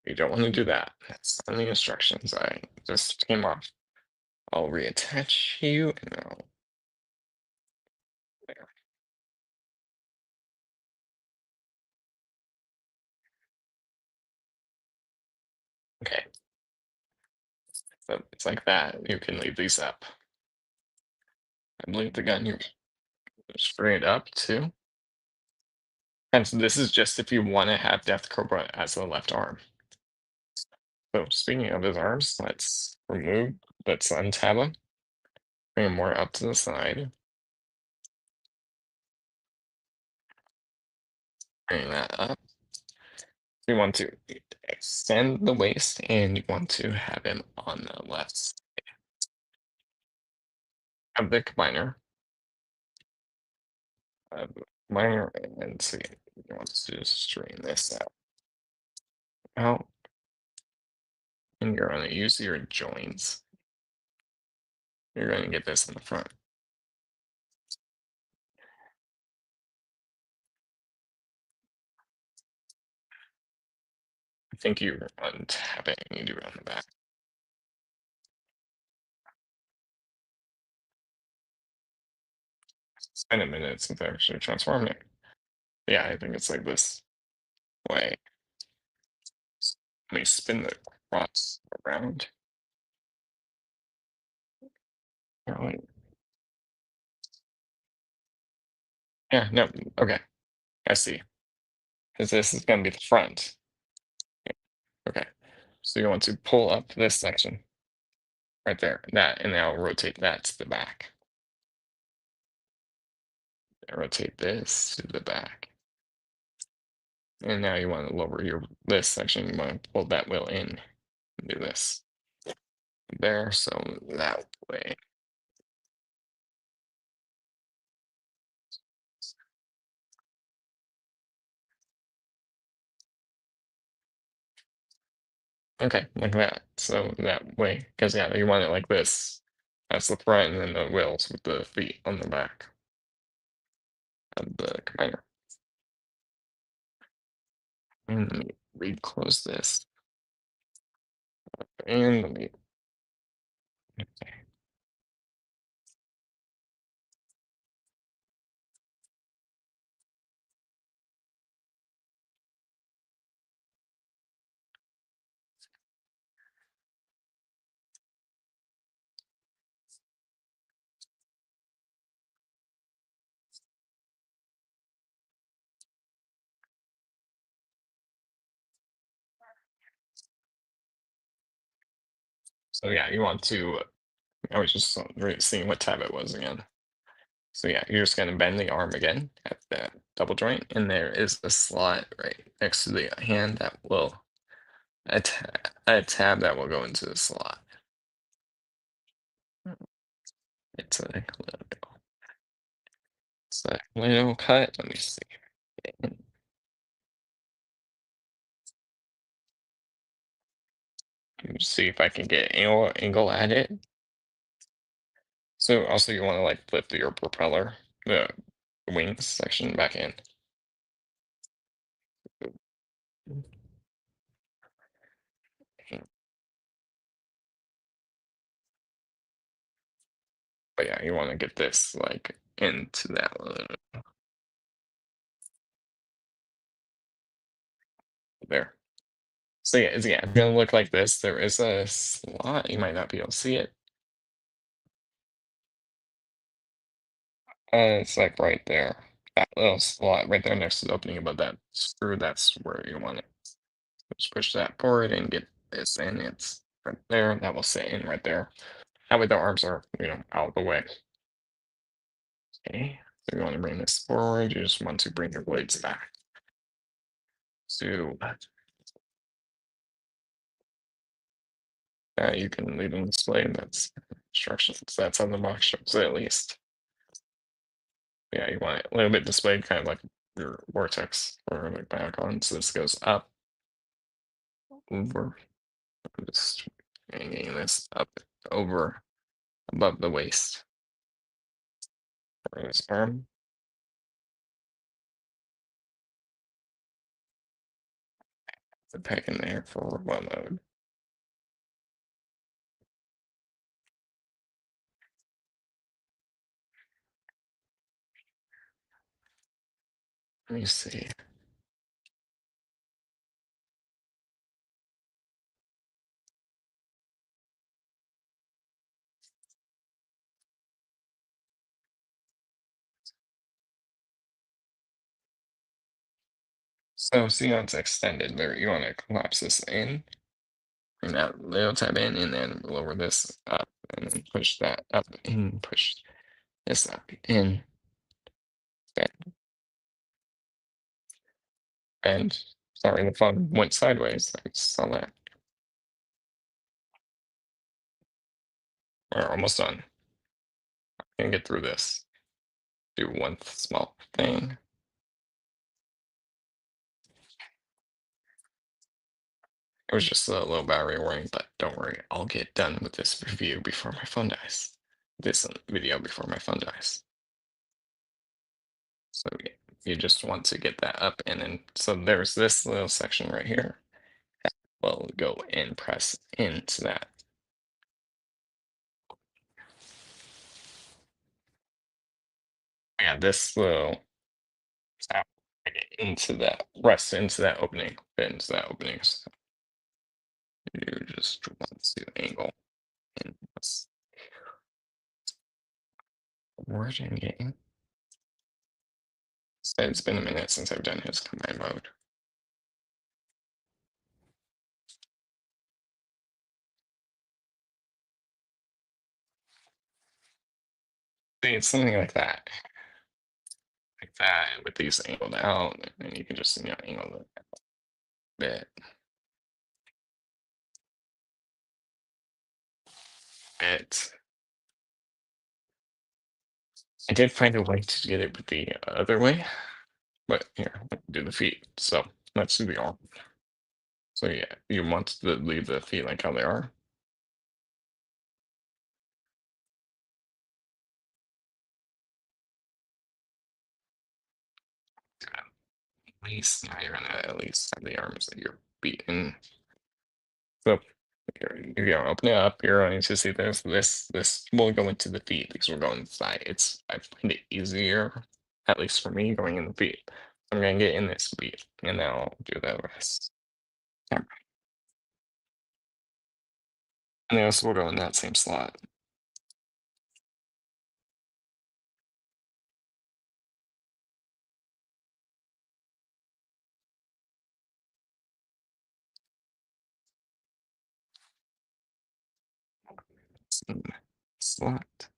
You don't want to do that. That's on the instructions. I just came off. I'll reattach you and there. Okay. So it's like that. You can leave these up. I believe the gun you straight up too. And so this is just if you want to have Death Cobra as the left arm. So speaking of his arms, let's untab him. Bring him more up to the side. Bring that up. You want to extend the waist and you want to have him on the left side of the combiner. Combiner and see, you want to just straighten this out, and you're going to use your joints. You're going to get this in the front. I think you untap it and you do it on the back. It's been a minute since I actually transformed it. Yeah, I think it's like this way. Let me spin the cross around. Oh, yeah, no, okay, I see. Because this is going to be the front. Okay, so you want to pull up this section right there, that, and now rotate that to the back. And rotate this to the back. And now you want to lower your this section. You want to pull that wheel in and do this there, so that way. Okay, like that. So that way, because yeah, you want it like this. That's the front, and then the wheels with the feet on the back of the combiner. And let me reclose this. And let me. Okay. So yeah, you want to. I was just seeing what tab it was again. So yeah, you're just gonna bend the arm again at the double joint, and there is a slot right next to the hand that will a tab that will go into the slot. It's a little cut. Let me see. Let me see if I can get angle at it. So also you want to like flip your propeller, the wings section back in. But yeah, you want to get this like into that there. So yeah, it's gonna look like this. There is a slot. You might not be able to see it. It's like right there. That little slot right there next to the opening above that screw. That's where you want it. Just push that forward and get this in. It's right there. That will sit in right there. That way the arms are, out of the way. Okay. So you want to bring this forward. You just want to bring your blades back. So you can leave them displayed. That's instructions. That's on the box shows it at least. Yeah, you want it a little bit displayed, kind of like your vortex or like back on. So this goes up, over, just hanging this up, over, above the waist. For this arm. The peg in there for one mode. Let me see. So see how it's extended there. You want to collapse this in, bring that little tab in, and then lower this up, and then push that up, and push this up, in, bend, bend. Sorry, the phone went sideways. I just saw that. We're almost done. Can get through this. Do one small thing. It was just a low battery warning, but don't worry, I'll get done with this review before my phone dies. This video before my phone dies. So yeah, you just want to get that up, and then so there's this little section right here. Well, go and press into that. Yeah, this little tap into that, press into that opening, fit into that opening. So you just want to angle in this origin game. So it's been a minute since I've done his command mode. See, it's something like that. Like that, with these angled out, and you can just, angle it a bit, bit. I did find a way to get it the other way, but here, do the feet. So that's the arm. So yeah, you want to leave the feet like how they are. At least now you're gonna at least have the arms that you're beating. So if you open it up, you're going to see there's this will go into the feet. These will go inside. I find it easier, at least for me, going in the feet. I'm gonna get in this feet, and then I'll do the rest. Yeah. And this will go in that same slot. Slot.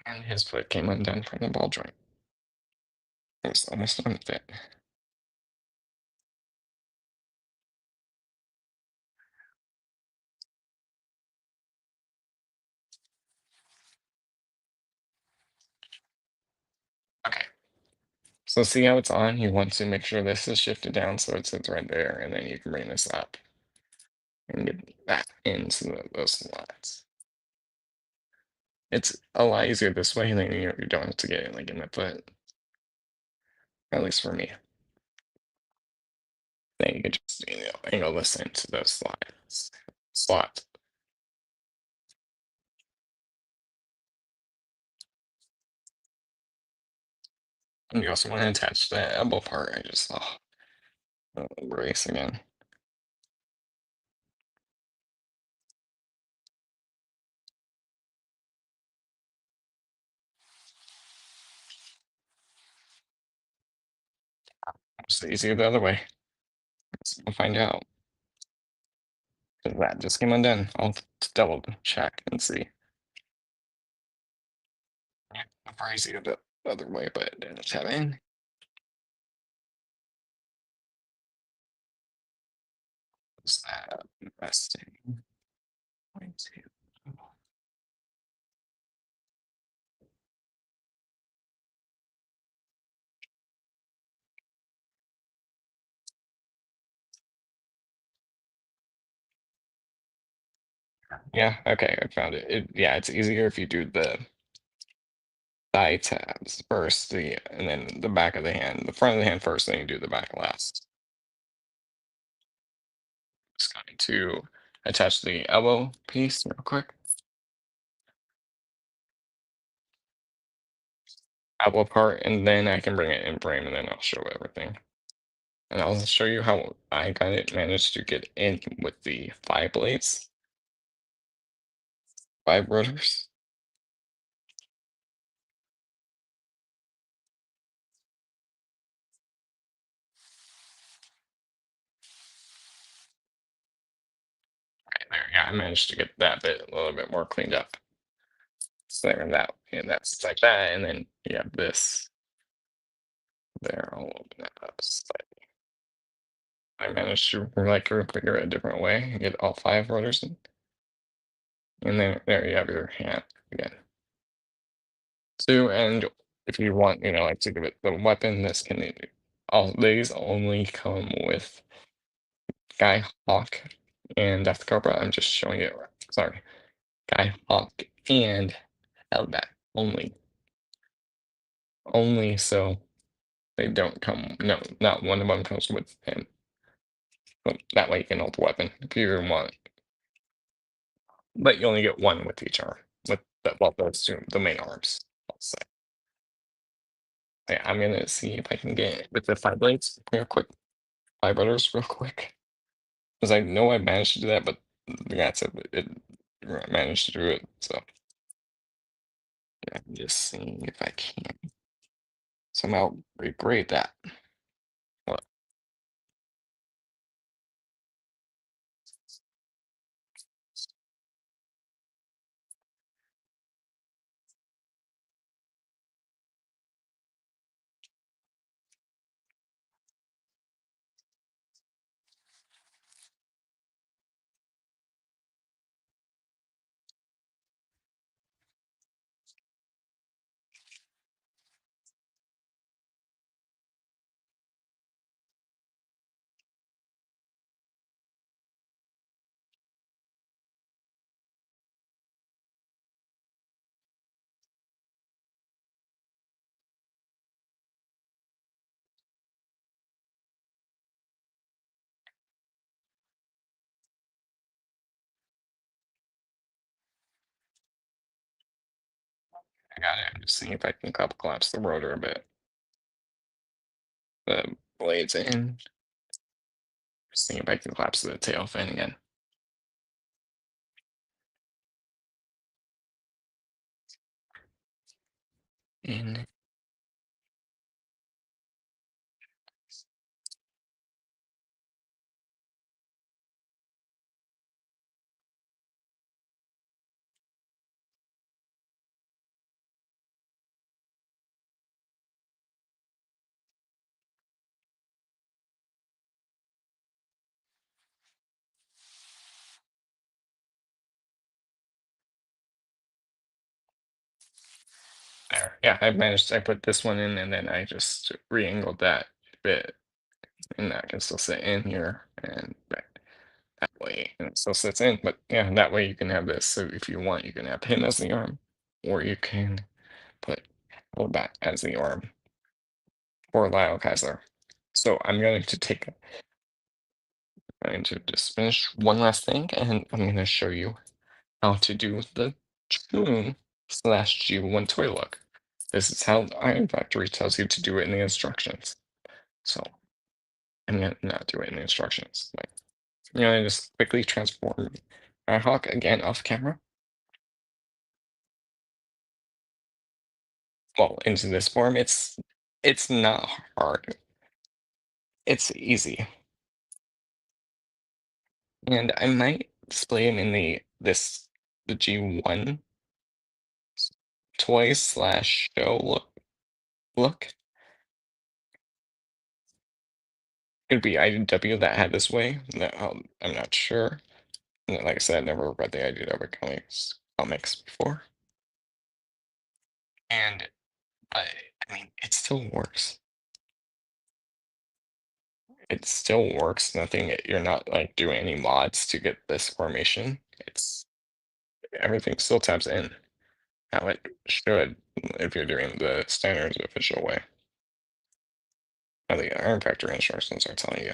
And his foot came undone from the ball joint. It was almost done with it. Okay. So see how it's on? You want to make sure this is shifted down so it sits right there, and then you can bring this up and get that into those slots. It's a lot easier this way, and then you don't have to get it like in the foot. At least for me. Then you can just angle this into those slots. And you also want to attach the elbow part. I just saw brace again. It's easier the other way. So we'll find out. 'Cause that just came undone. I'll double check and see. Yeah, far easier the other way, but it's having. What's that? Investing. Point two. Yeah, okay, I found it. Yeah, it's easier if you do the thigh tabs first, and then the back of the hand, the front of the hand first, then you do the back last. Just going to attach the elbow piece real quick. Elbow part, and then I can bring it in frame, and then I'll show everything. And I'll show you how I got it managed to get in with the 5 blades, 5 rotors. Right there, yeah, I managed to get that bit a little bit more cleaned up. So there and that, and that's like that, and then you have this there. I'll open that up slightly. I managed to like configure it a different way and get all 5 rotors in. And then there you have your hand again. So, and if you want, like to give it the weapon, this can all these only come with Guy Hawk and Deathcobra. I'm just showing it. Sorry, Guy Hawk and Hellbat only. Only so they don't come. No, not one of them comes with him. But that way you can hold the weapon if you want. But you only get one with each arm. With well, those two, the main arms. I'll say. Yeah, I'm gonna see if I can get with the 5 blades real quick. 5 rotors real quick. Because I know I managed to do that, but that's it managed to do it. So yeah, I'm just seeing if I can somehow recreate that. Well, I got it. I'm just seeing if I can collapse the rotor a bit. The blades in. Just seeing if I can collapse the tail fin again. In. There. Yeah, I managed. I put this one in, and then I just re-angled that bit, and that can still sit in here, and that way, and it still sits in. But yeah, that way you can have this. So if you want, you can have him as the arm, or you can put Hellbat as the arm, or Lyle Kaiser. So I'm going to just finish one last thing, and I'm going to show you how to do the Tune slash G1 toy look. This is how Iron Factory tells you to do it in the instructions. So I'm gonna not do it in the instructions. But I'm gonna just quickly transform Hawk again off camera. Well, into this form. It's not hard. It's easy. And I might display him in the G1 toy slash show look. It'd be IDW that had this way. No, I'm not sure. Like I said, I never read the IDW comics before. And I mean, it still works. It still works. Nothing. You're not like doing any mods to get this formation. It's everything still taps in how it should if you're doing the standards official way. How the Iron Factory instructions are telling you.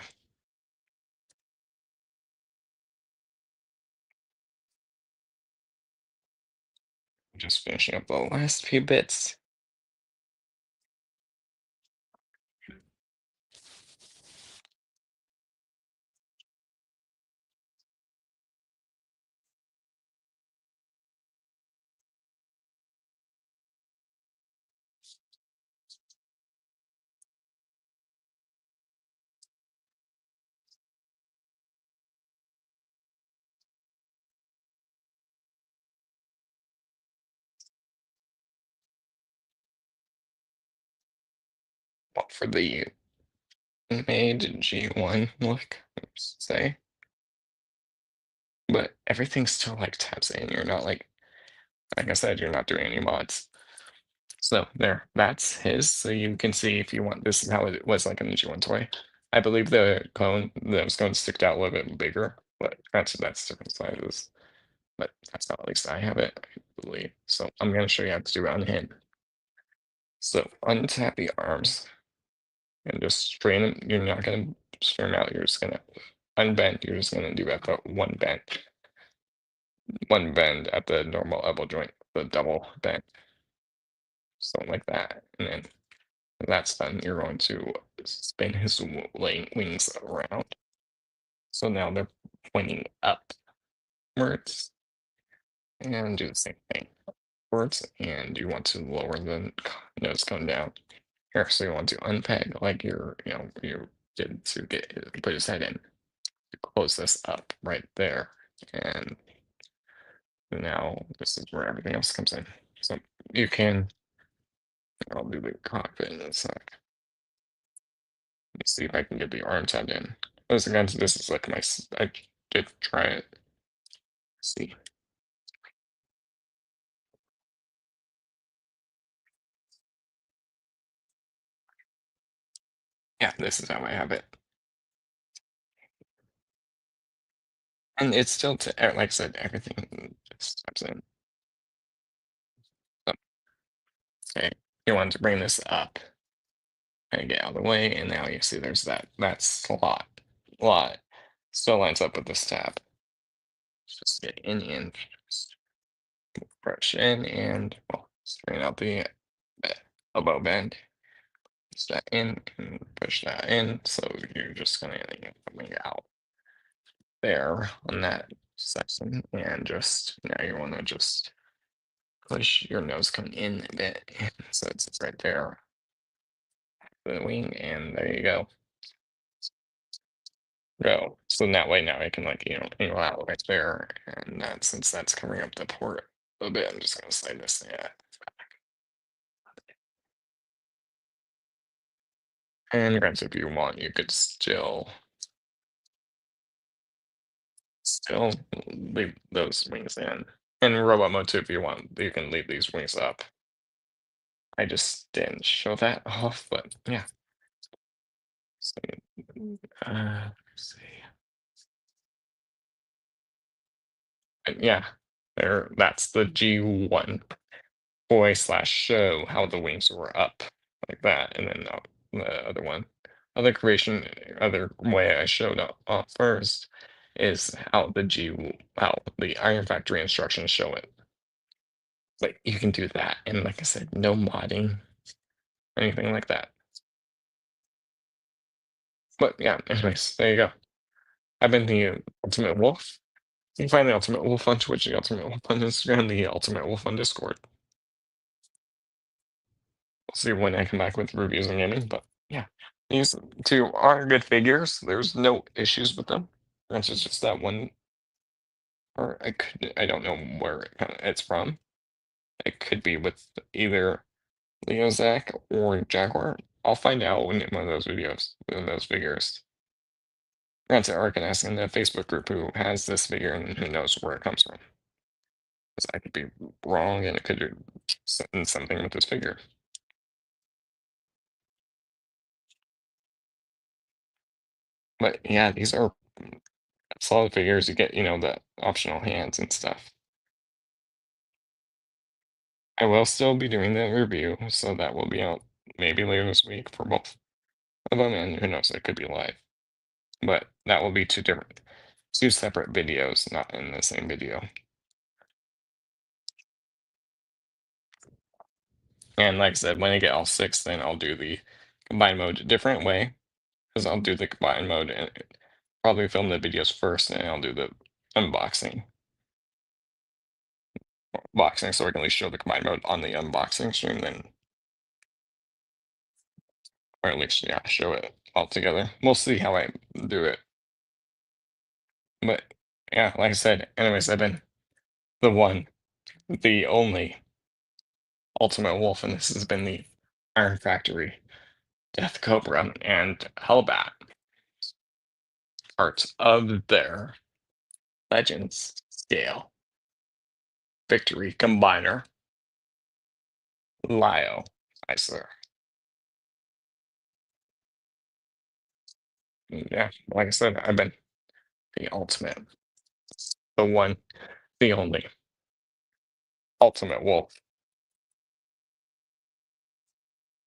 Just finishing up the last few bits. for the made G1 look, let's say. But everything's still like tabs in. You're not like I said, you're not doing any mods. So there, that's his. So you can see if you want, this is how it was like in the G1 toy. I believe the cone that was going to stick out a little bit bigger, but that's different sizes. But that's how at least I have it, I believe. So I'm gonna show you how to do it on him. So untap the arms and just straighten them. You're not gonna straighten out, you're just gonna unbend, you're just gonna do at the one bend at the normal elbow joint, the double bend. Something like that. And then when that's done, you're going to spin his wings around. So now they're pointing upwards. And do the same thing upwards. And you want to lower the nose cone down. Here, so you want to unpeg like you did to put his head in. Close this up right there. And now this is where everything else comes in. So you can, I'll do the cockpit in a sec. Let's see if I can get the arm tabbed in. Once again, this is like I did try it. Let's see. Yeah, this is how I have it. And it's still, like I said, everything just taps in. So, okay, you want to bring this up and get out of the way, and now you see there's that slot still lines up with this tab. Just get in and just brush in and well, straighten out the elbow bend. Push that in and push that in. So you're just gonna coming out there on that section, and just now you want to just push your nose cone in a bit, so it's right there, the wing, and there you go. Go. So that way now I can angle out right there, and since that's covering up the port a bit, I'm just gonna slide this And granted, if you want, you could still leave those wings in. In robot mode too, if you want, you can leave these wings up. I just didn't show that off, but yeah. So, let's see. But yeah, that's the G1 boy slash show how the wings were up like that, and then the other one, other way I showed up first is how the Iron Factory instructions show it. Like you can do that, and like I said, no modding, anything like that. But yeah, anyways, there you go. I've been the Ultimate Wolf. You can find the Ultimate Wolf on Twitch, the Ultimate Wolf on Instagram, the Ultimate Wolf on Discord. We'll see when I come back with reviews and gaming, but yeah. These two are good figures. There's no issues with them. That's just that one, or I don't know where it's from. It could be with either Leo Zach or Jaguar. I'll find out in one of those videos, one of those figures. That's an Ark and ask in the Facebook group who has this figure and who knows where it comes from. 'Cause I could be wrong and it could be something with this figure. But yeah, these are solid figures. You get, the optional hands and stuff. I will still be doing the review, so that will be out maybe later this week for both of them, and who knows, it could be live. But that will be two separate videos, not in the same video. And like I said, when I get all six, then I'll do the combined mode a different way, because I'll do the combined mode and probably film the videos first, and I'll do the boxing, so I can at least show the combined mode on the unboxing stream, then, or at least yeah, show it all together. We'll see how I do it. But yeah, like I said, anyways, I've been the one, the only Ultimate Wolf, and this has been the Iron Factory Deathcobra and Hellbat, parts of their Legends scale. Victory Combiner, Lio, Isler. Yeah, like I said, I've been the ultimate, the one, the only ultimate wolf.